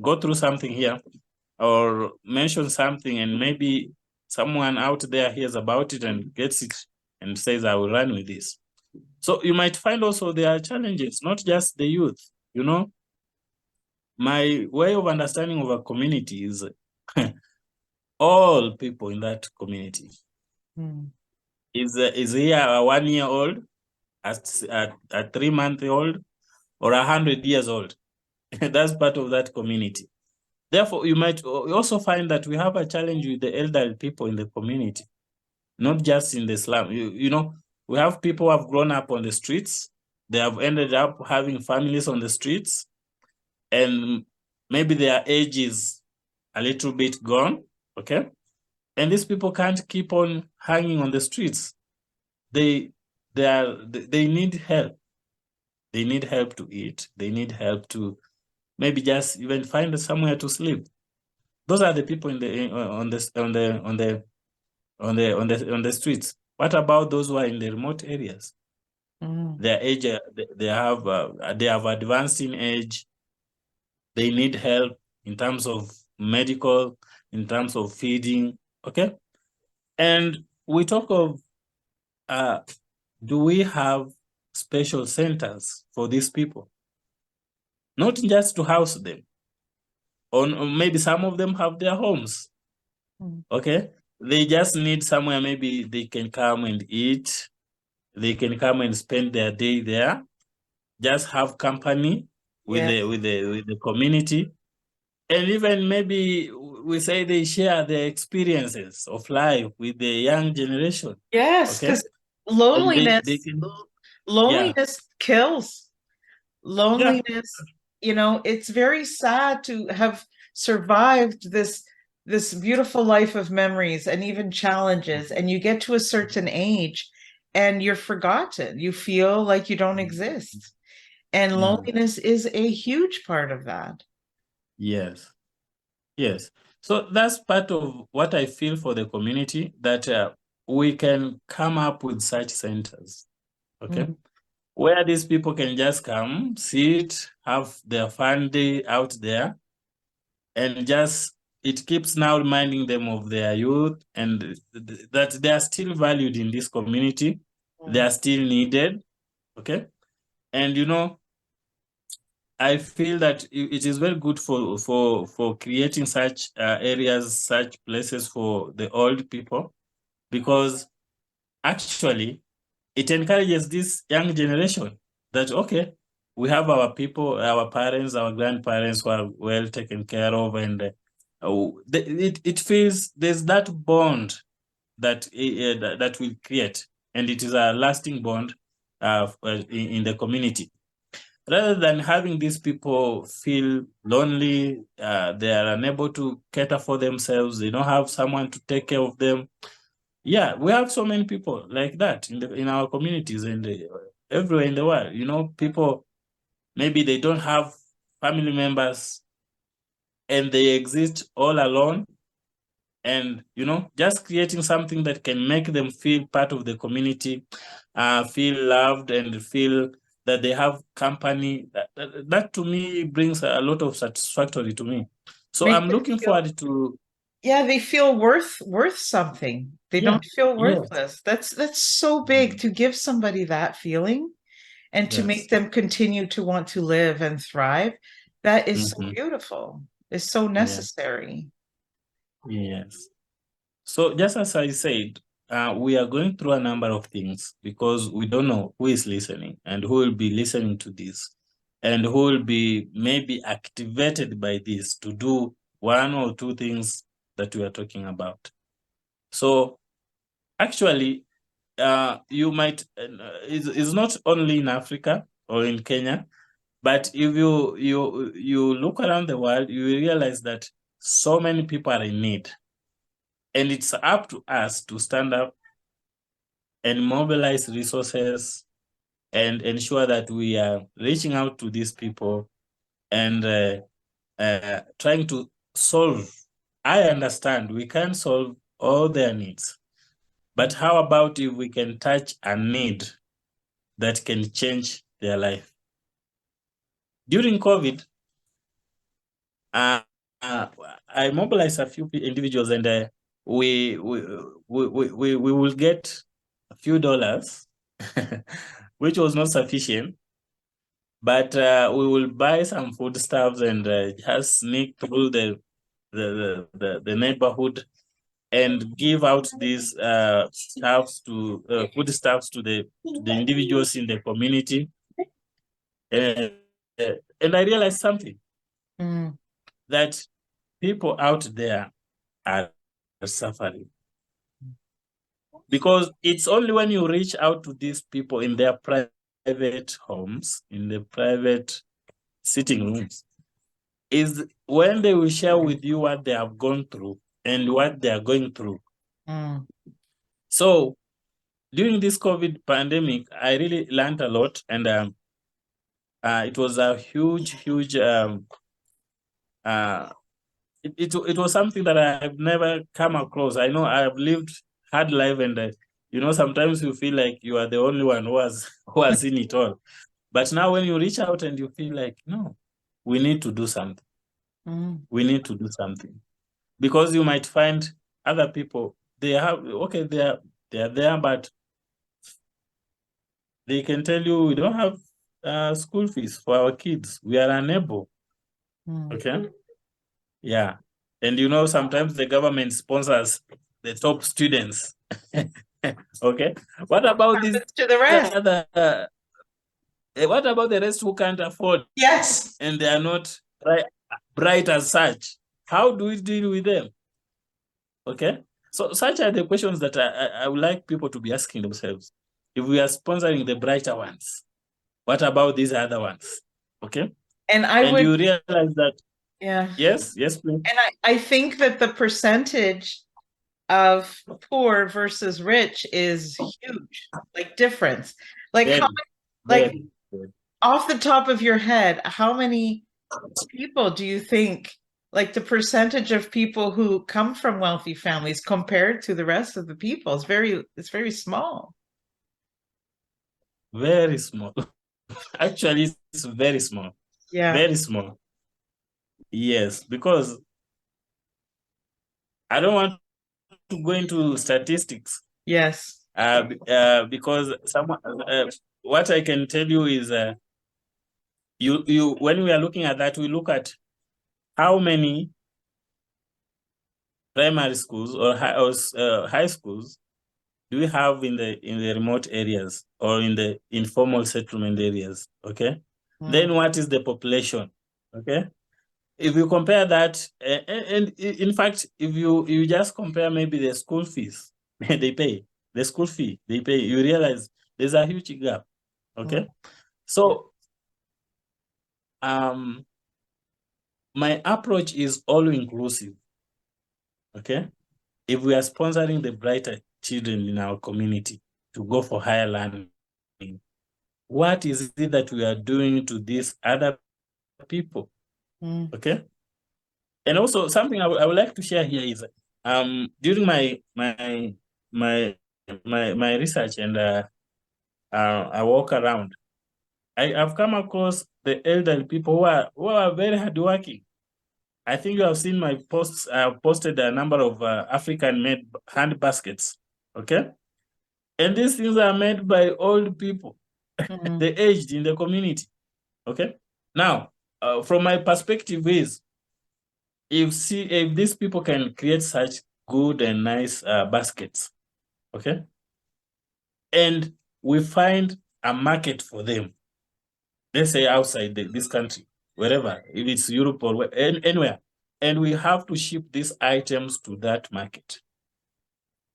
Speaker 2: go through something here or mention something, and maybe someone out there hears about it and gets it and says, I will run with this. So you might find also there are challenges, not just the youth. My way of understanding of a community is all people in that community.
Speaker 1: Hmm.
Speaker 2: Is he a 1 year old, a 3 month old, or 100 years old? That's part of that community. Therefore, you might also find that we have a challenge with the elderly people in the community, not just in the slum. You know, we have people who have grown up on the streets. They have ended up having families on the streets, and maybe their age is a little bit gone, okay? And these people can't keep on hanging on the streets. They need help. They need help to eat. They need help to maybe just even find somewhere to sleep. Those are the people on the streets. What about those who are in the remote areas? Their age, they have advanced in age. They need help in terms of medical, in terms of feeding. Okay, and we talk of do we have special centers for these people? Not just to house them, or maybe some of them have their homes. Okay, they just need somewhere maybe they can come and eat. They can come and spend their day there. Just have company with the community, and even maybe we say they share their experiences of life with the young generation.
Speaker 1: Yes,
Speaker 2: Okay,
Speaker 1: because
Speaker 2: and
Speaker 1: loneliness,
Speaker 2: they can, yeah,
Speaker 1: loneliness kills.
Speaker 2: yeah.
Speaker 1: Loneliness, it's very sad to have survived this beautiful life of memories and even challenges, and you get to a certain age and you're forgotten. You feel like you don't exist. And loneliness is a huge part of that.
Speaker 2: Yes. Yes. So that's part of what I feel for the community, that we can come up with such centers, okay, where these people can just come, sit, have their fun day out there, and just it keeps now reminding them of their youth and that they are still valued in this community. They are still needed, okay, and I feel that it is very good for creating such areas, such places for the old people, because actually it encourages this young generation that, okay, we have our people, our parents, our grandparents who are well taken care of, and it feels there's that bond that will create, and it is a lasting bond in the community, rather than having these people feel lonely. They are unable to cater for themselves. They don't have someone to take care of them. Yeah, we have so many people like that in our communities and everywhere in the world. People, maybe they don't have family members and they exist all alone. And, just creating something that can make them feel part of the community, feel loved and feel that they have company. That to me brings a lot of satisfactory to me. So
Speaker 1: Make
Speaker 2: I'm
Speaker 1: them
Speaker 2: looking
Speaker 1: feel,
Speaker 2: forward to.
Speaker 1: yeah, they feel worth something. They
Speaker 2: Yeah,
Speaker 1: don't feel
Speaker 2: yes,
Speaker 1: worthless. That's so big to give somebody that feeling and to
Speaker 2: yes.
Speaker 1: make them continue to want to live and thrive. That is so
Speaker 2: Mhm.
Speaker 1: beautiful. It's so
Speaker 2: Yeah,
Speaker 1: necessary.
Speaker 2: yes. So just as I said, we are going through a number of things because we don't know who is listening and who will be listening to this and who will be maybe activated by this to do one or two things that we are talking about. So actually, you might, it's not only in Africa or in Kenya, but if you look around the world, you will realize that so many people are in need. And it's up to us to stand up and mobilize resources and ensure that we are reaching out to these people and trying to solve. I understand we can't solve all their needs, but how about if we can touch a need that can change their life? During COVID, uh, I mobilized a few individuals, and we will get a few dollars, which was not sufficient. But we will buy some foodstuffs and just sneak through the neighborhood and give out these stuffs to food stuffs to the individuals in the community. And I realized something, that people out there are suffering. Because it's only when you reach out to these people in their private homes, in the private sitting rooms, is when they will share with you what they have gone through and what they are going through. So during this COVID pandemic, I really learned a lot, and it was a huge it was something that I've never come across. I know I have lived hard life, and sometimes you feel like you are the only one who has seen it all. But now when you reach out and you feel like, no, we need to do something. We need to do something. Because you might find other people, they are there, but they can tell you, we don't have school fees for our kids. We are unable. Okay. Yeah. And sometimes the government sponsors the top students. Okay. What about these
Speaker 1: To the rest?
Speaker 2: What about the rest who can't afford?
Speaker 1: Yes.
Speaker 2: And they are not bright as such? How do we deal with them? Okay. So such are the questions that I would like people to be asking themselves. If we are sponsoring the brighter ones, what about these other ones? Okay.
Speaker 1: And
Speaker 2: you realize that.
Speaker 1: Yeah.
Speaker 2: Yes, please.
Speaker 1: And I think that the percentage of poor versus rich is huge, like difference. Like off the top of your head, how many people do you think, like the percentage of people who come from wealthy families compared to the rest of the people is it's very small.
Speaker 2: Very small. Actually, it's very small.
Speaker 1: Yeah.
Speaker 2: Very small. Yes, because I don't want to go into statistics.
Speaker 1: Yes.
Speaker 2: Because what I can tell you is you when we are looking at that, we look at how many primary schools or high schools do we have in the remote areas or in the informal settlement areas. Okay. Then what is the population? Okay. If you compare that, and in fact, if you just compare maybe the school fees they pay, the school fee they pay, you realize there's a huge gap. Okay. So my approach is all inclusive. Okay. If we are sponsoring the brighter children in our community to go for higher learning, what is it that we are doing to these other people? Okay. And also something I would like to share here is during my research, and I walk around, I've come across the elderly people who are very hardworking. I think you have seen my posts. I have posted a number of African-made hand baskets. Okay. And these things are made by old people, the aged in the community. Okay. Now, from my perspective is, if these people can create such good and nice baskets, okay, and we find a market for them, let's say outside this country, wherever, if it's Europe or anywhere, and we have to ship these items to that market.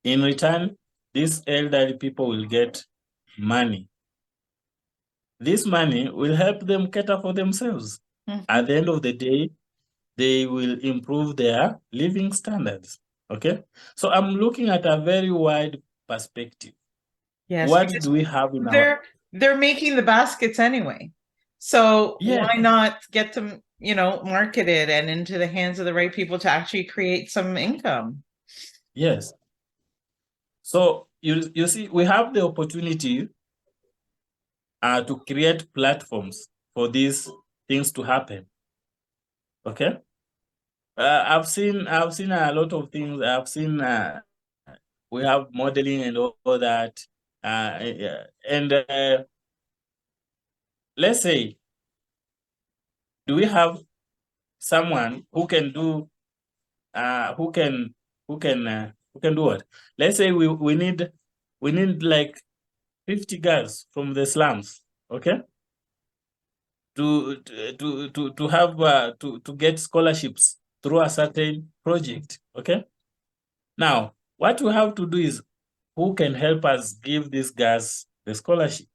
Speaker 2: In return, these elderly people will get money. This money will help them cater for themselves. At the end of the day, they will improve their living standards. Okay. So I'm looking at a very wide perspective.
Speaker 1: Yes.
Speaker 2: What do we have in
Speaker 1: they're making the baskets anyway. So why not get them, marketed and into the hands of the right people to actually create some income?
Speaker 2: Yes. So you see, we have the opportunity to create platforms for these things to happen. Okay. I've seen a lot of things. I've seen we have modeling and all that. And let's say, do we have someone who can do who can We can do what? Let's say we need like 50 girls from the slums, okay? To have to get scholarships through a certain project, okay? Now, what we have to do is, who can help us give these guys the scholarship,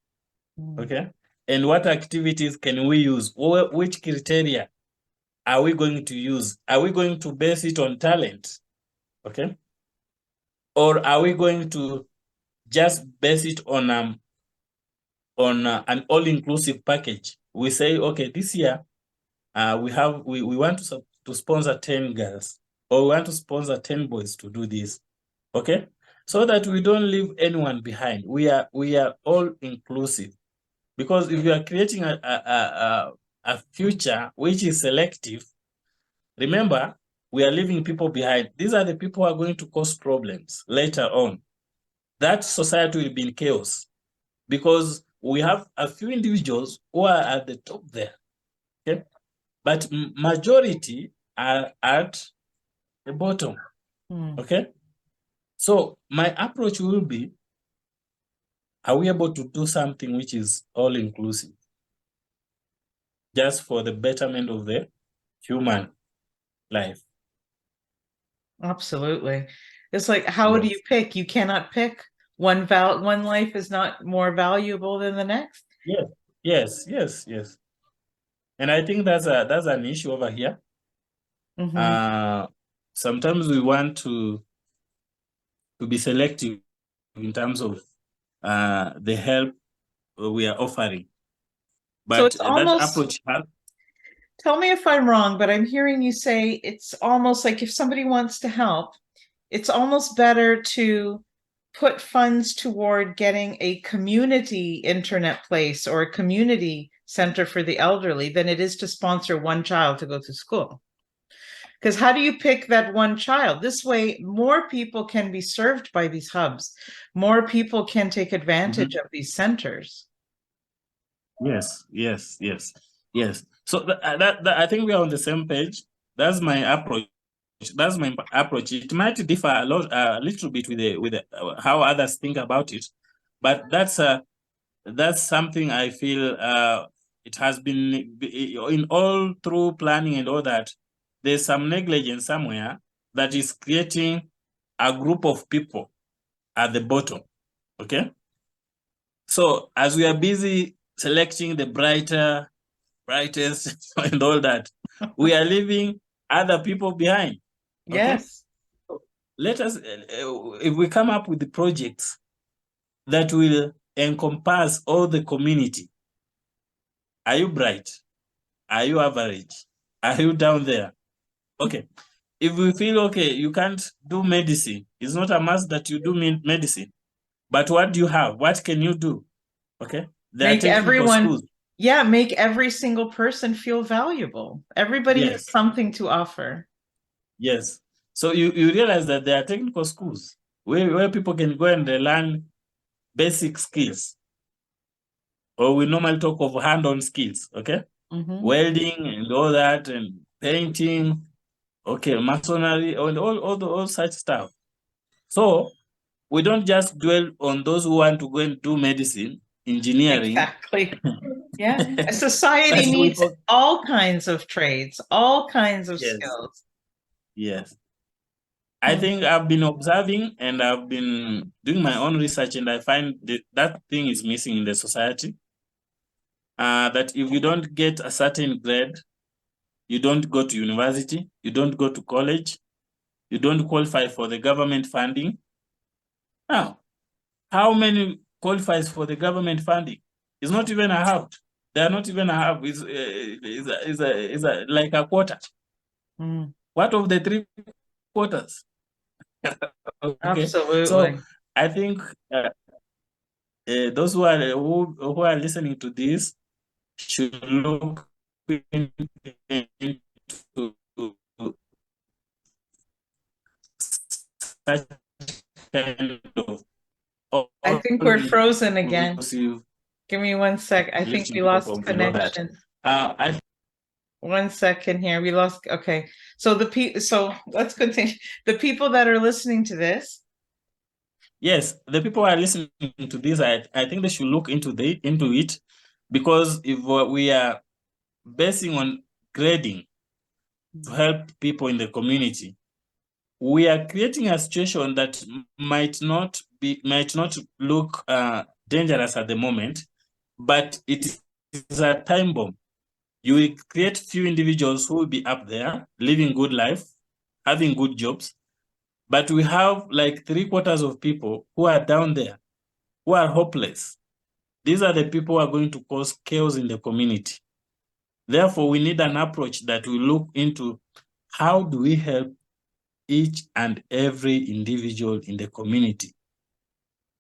Speaker 2: okay? And what activities can we use? Which criteria are we going to use? Are we going to base it on talent, okay? Or are we going to just base it on an all-inclusive package? We say, okay, this year we want to sponsor 10 girls, or we want to sponsor 10 boys to do this, okay? So that we don't leave anyone behind. We are all inclusive, because if you are creating a future which is selective, remember, we are leaving people behind. These are the people who are going to cause problems later on. That society will be in chaos, because we have a few individuals who are at the top there, okay? But majority are at the bottom, okay? So my approach will be, are we able to do something which is all-inclusive, just for the betterment of the human life?
Speaker 1: Absolutely. It's like, how do you pick? You cannot pick. One life is not more valuable than the next.
Speaker 2: Yes. And I think that's an issue over here. Sometimes we want to be selective in terms of the help we are offering. But
Speaker 1: so it's
Speaker 2: that
Speaker 1: almost,
Speaker 2: approach helps.
Speaker 1: tell me if I'm wrong, but I'm hearing you say it's almost like if somebody wants to help, it's almost better to put funds toward getting a community internet place or a community center for the elderly than it is to sponsor one child to go to school. Because how do you pick that one child? This way, more people can be served by these hubs. More people can take advantage of these centers.
Speaker 2: Yes. So that I think we are on the same page. That's my approach. It might differ a little bit with how others think about it, but that's something I feel it has been in all through planning and all that. There's some negligence somewhere that is creating a group of people at the bottom, okay? So as we are busy selecting the brightest and all that, we are leaving other people behind. Okay?
Speaker 1: Yes.
Speaker 2: Let us, if we come up with the projects that will encompass all the community. Are you bright? Are you average? Are you down there? Okay. If we feel, okay, you can't do medicine, it's not a must that you do medicine. But what do you have? What can you do? Okay. There are technical schools.
Speaker 1: Yeah, make every single person feel valuable. Everybody has something to offer.
Speaker 2: Yes. So you realize that there are technical schools where people can go and learn basic skills. Or we normally talk of hand-on skills, okay? Welding and all that, and painting, okay, masonry, and all such stuff. So we don't just dwell on those who want to go and do medicine, engineering.
Speaker 1: Exactly. Yeah. A society needs all kinds of trades, all kinds of skills.
Speaker 2: Yes. I think I've been observing and I've been doing my own research, and I find that thing is missing in the society. That if you don't get a certain grade, you don't go to university, you don't go to college, you don't qualify for the government funding. Now, how many qualifies for the government funding? It's not even a half. They are not even a half. It's like a quarter. What of the 3/4? Okay.
Speaker 1: Absolutely.
Speaker 2: So I think those who are listening to this should look into such kind of.
Speaker 1: I think we're frozen again. Give me 1 sec. I think we lost connection. 1 second here. We lost. Okay. So so let's continue. The people that are listening to this.
Speaker 2: Yes, the people who are listening to this, I think they should look into it, because if we are basing on grading to help people in the community, we are creating a situation that might not look dangerous at the moment, but it is a time bomb. You will create few individuals who will be up there living good life, having good jobs, but we have like 3/4 of people who are down there, who are hopeless. These are the people who are going to cause chaos in the community. Therefore, we need an approach that will look into how do we help each and every individual in the community.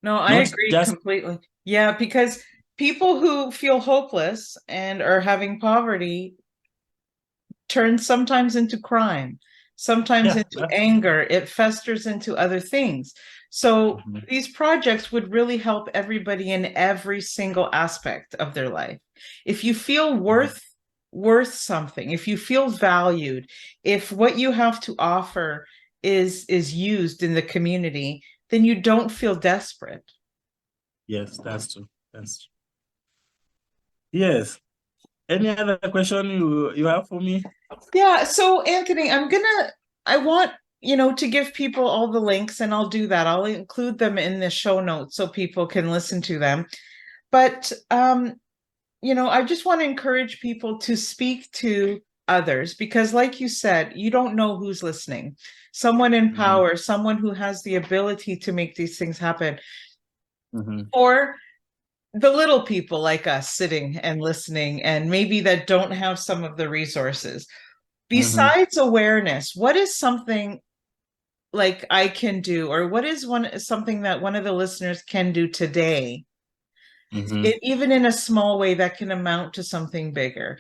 Speaker 1: No, I agree completely. Yeah, because people who feel hopeless and are having poverty turn sometimes into crime, sometimes into anger. It festers into other things. So these projects would really help everybody in every single aspect of their life. If you feel worth something, if you feel valued, if what you have to offer is used in the community, then you don't feel desperate.
Speaker 2: Yes, that's true. That's true. Yes. Any other question you have for me?
Speaker 1: Yeah. So Anthony, I want, to give people all the links, and I'll do that. I'll include them in the show notes so people can listen to them. But I just want to encourage people to speak to others, because like you said, you don't know who's listening. Someone in power, someone who has the ability to make these things happen. Or the little people like us sitting and listening, and maybe that don't have some of the resources. Besides awareness, what is something like I can do, or what is something that one of the listeners can do today, even in a small way, that can amount to something bigger?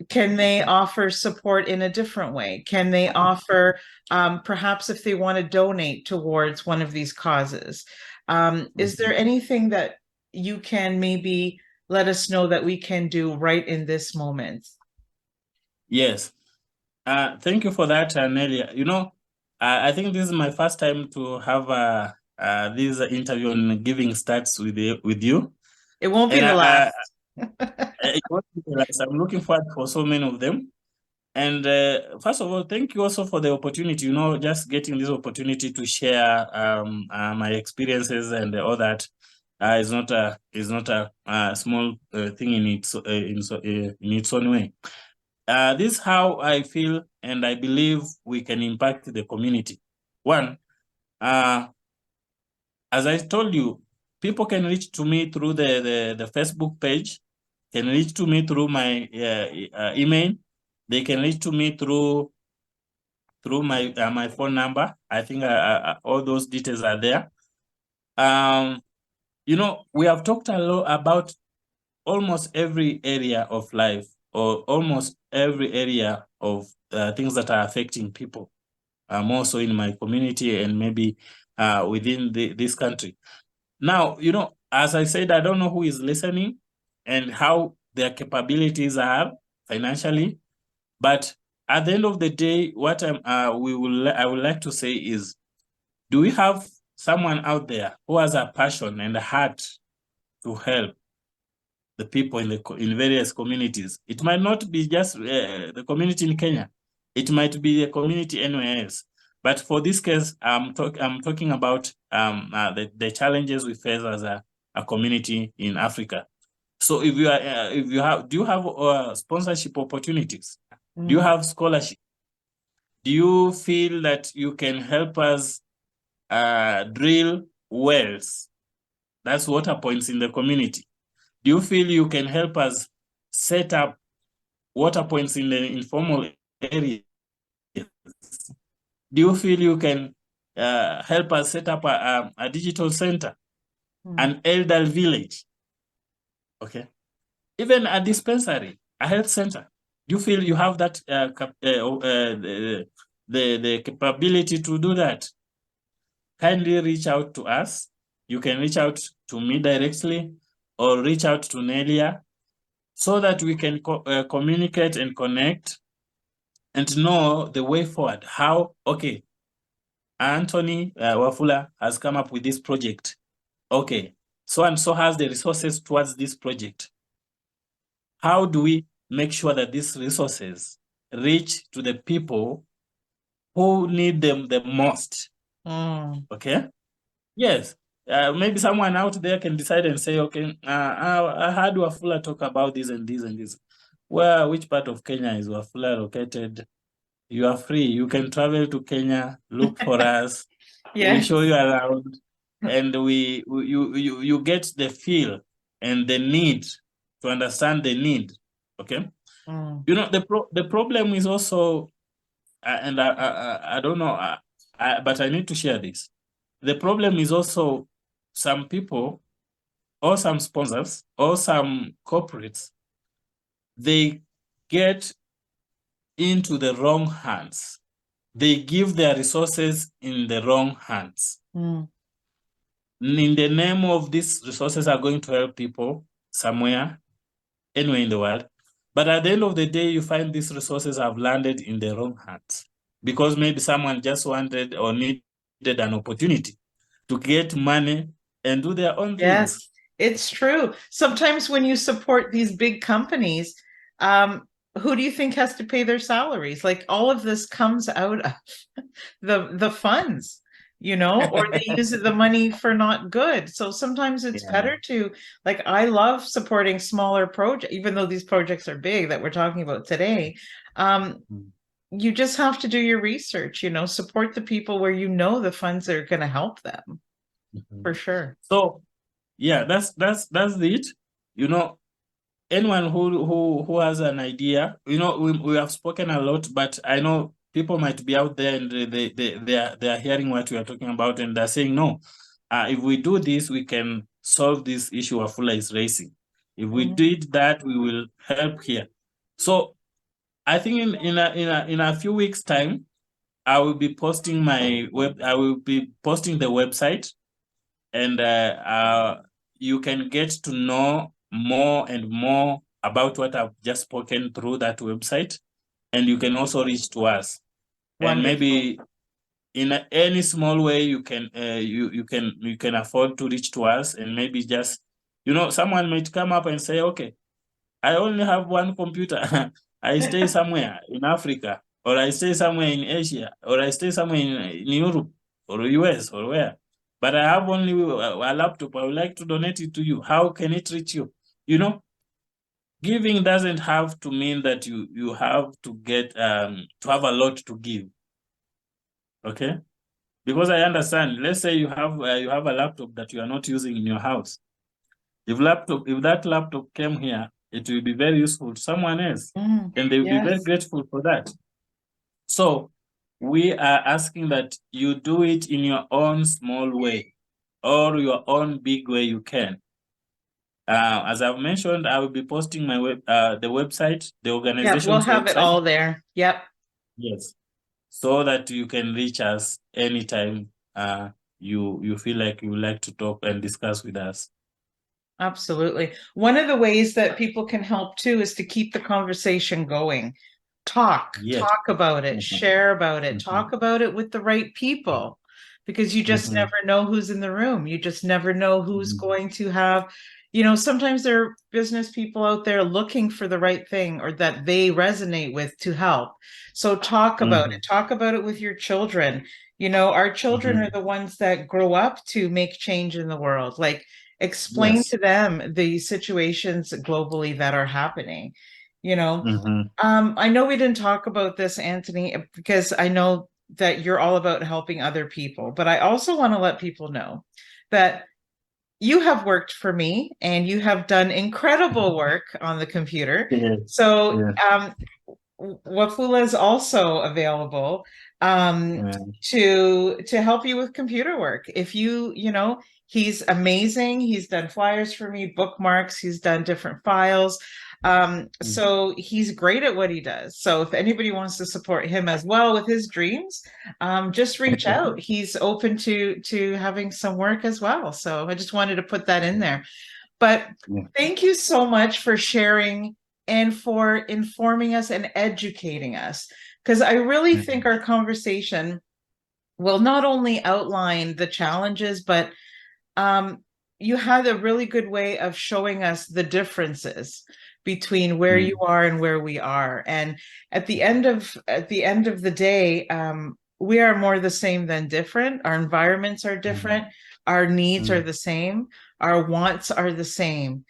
Speaker 1: Can they offer support in a different way? Can they offer, perhaps if they want to donate towards one of these causes? Is there anything that you can maybe let us know that we can do right in this moment?
Speaker 2: Yes. Thank you for that, Nelia. I think this is my first time to have this interview on giving stats with you.
Speaker 1: It won't be the last.
Speaker 2: It won't be the last. I'm looking forward for so many of them. And first of all, thank you also for the opportunity, just getting this opportunity to share my experiences and all that. Is not a small thing in its own way. This is how I feel, and I believe we can impact the community. One, as I told you, people can reach to me through the Facebook page, can reach to me through my email. They can reach to me through my phone number. I think all those details are there. We have talked a lot about almost every area of life, or almost every area of things that are affecting people, more so in my community and maybe within this country. Now, as I said, I don't know who is listening and how their capabilities are financially, but at the end of the day, what I would like to say is, do we have someone out there who has a passion and a heart to help the people in various communities? It might not be just the community in Kenya. It might be a community anywhere else. But for this case, I'm talking about the challenges we face as a community in Africa. So if you do you have sponsorship opportunities? Do you have scholarship? Do you feel that you can help us drill wells? That's water points in the community. Do you feel you can help us set up water points in the informal areas? Do you feel you can help us set up a digital center, an elder village? Okay. Even a dispensary, a health center. Do you feel you have that the capability to do that? Kindly reach out to us. You can reach out to me directly or reach out to Nelia, so that we can communicate and connect and know the way forward. How, okay, Anthony Wafula has come up with this project. Okay, so and so has the resources towards this project. How do we make sure that these resources reach to the people who need them the most? Okay. Yes. Maybe someone out there can decide and say, okay, I heard Wafula talk about this and this and this. Which part of Kenya is Wafula located? You are free. You can travel to Kenya, look for us. We show you around, and you get the feel and the need to understand the need. Okay. You know, the problem is also, and I don't know, but I need to share this. The problem is also some people or some sponsors or some corporates, they get into the wrong hands. They give their resources in the wrong hands. In the name of these resources are going to help people somewhere, anywhere in the world. But at the end of the day, you find these resources have landed in the wrong hands because maybe someone just wanted or needed an opportunity to get money and do their own things.
Speaker 1: Yes, it's true. Sometimes when you support these big companies, who do you think has to pay their salaries? Like all of this comes out of the funds, you know, or they use the money for not good. So sometimes it's better to, like, I love supporting smaller projects, even though these projects are big that we're talking about today. You just have to do your research, you know, support the people where you know the funds are going to help them. For sure.
Speaker 2: So yeah, that's it. You know, anyone who has an idea, you know, we have spoken a lot, but I know people might be out there and they are hearing what we are talking about and they're saying, no, if we do this, we can solve this issue Wafula is raising. If we did that, we will help here. So I think in a few weeks' time, I will be posting my I will be posting the website, and you can get to know more and more about what I've just spoken through that website, and you can also reach to us. Wonderful. And maybe in any small way you can you can afford to reach to us, and maybe just, you know, someone might come up and say, okay, I only have one computer. I stay somewhere in Africa, or I stay somewhere in Asia, or I stay somewhere in Europe or US or where. But I have only a laptop. I would like to donate it to you. How can it reach you? You know, giving doesn't have to mean that you have to get to have a lot to give. Okay, because I understand. Let's say you have a laptop that you are not using in your house. If that laptop came here, it will be very useful to someone else, and they will be very grateful for that. So we are asking that you do it in your own small way or your own big way you can. As I've mentioned, I will be posting my the website, the organization's
Speaker 1: we'll have
Speaker 2: website.
Speaker 1: it all there. Yep.
Speaker 2: Yes. So that you can reach us anytime you feel like you would like to talk and discuss with us.
Speaker 1: Absolutely. One of the ways that people can help too is to keep the conversation going. Talk about it, share about it, talk about it with the right people, because you just never know who's in the room. You just never know who's going to have, you know, sometimes there are business people out there looking for the right thing or that they resonate with to help. So talk about it. Talk about it with your children. You know, our children are the ones that grow up to make change in the world. Like, explain to them the situations globally that are happening, you know. I know we didn't talk about this, Anthony, because I know that you're all about helping other people, but I also want to let people know that you have worked for me and you have done incredible work on the computer. So Wafula is also available to help you with computer work. If you know, he's amazing. He's done flyers for me, bookmarks, he's done different files. So he's great at what he does. So if anybody wants to support him as well with his dreams, just reach out. He's open to having some work as well. So I just wanted to put that in there. But thank you so much for sharing and for informing us and educating us. because I really think our conversation will not only outline the challenges, but you had a really good way of showing us the differences between where you are and where we are. And at the end of the day, we are more the same than different. Our environments are different. Our needs are the same. Our wants are the same.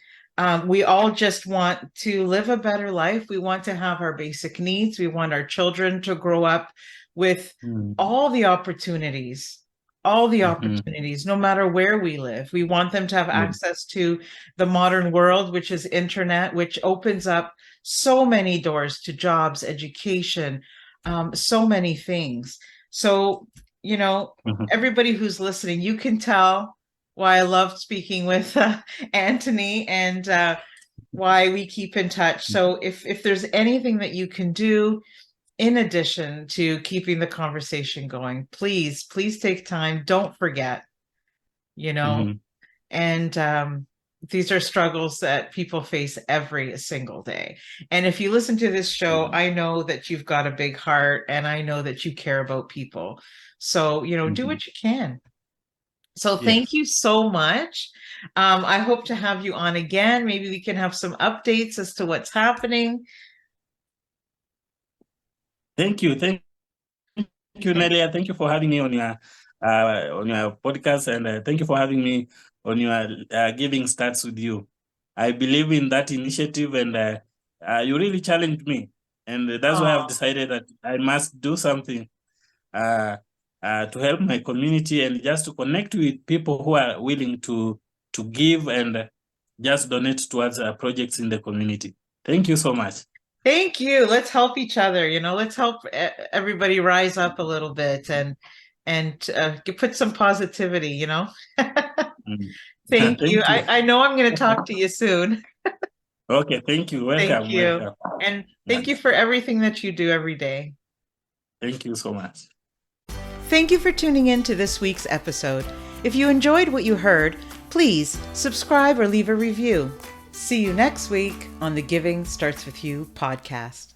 Speaker 1: We all just want to live a better life. We want to have our basic needs. We want our children to grow up with all the opportunities, no matter where we live. We want them to have access to the modern world, which is internet, which opens up so many doors to jobs, education, so many things. So, everybody who's listening, you can tell why I loved speaking with Antony, and why we keep in touch. So if there's anything that you can do in addition to keeping the conversation going, please take time. Don't forget, and these are struggles that people face every single day. And if you listen to this show, I know that you've got a big heart, and I know that you care about people. So, do what you can. So thank you so much. I hope to have you on again. Maybe we can have some updates as to what's happening.
Speaker 2: Thank you, Nelia. Thank you for having me on your podcast, and thank you for having me on your Giving Starts With You. I believe in that initiative, and you really challenged me, and that's why I've decided that I must do something to help my community, and just to connect with people who are willing to give and just donate towards projects in the community. Thank you so much.
Speaker 1: Thank you. Let's help each other. Let's help everybody rise up a little bit and put some positivity. Thank you. I know I'm going to talk to you soon.
Speaker 2: Okay, thank you. Welcome.
Speaker 1: Thank you.
Speaker 2: Welcome.
Speaker 1: And thank you for everything that you do every day.
Speaker 2: Thank you so much.
Speaker 1: Thank you for tuning in to this week's episode. If you enjoyed what you heard, please subscribe or leave a review. See you next week on the Giving Starts With You podcast.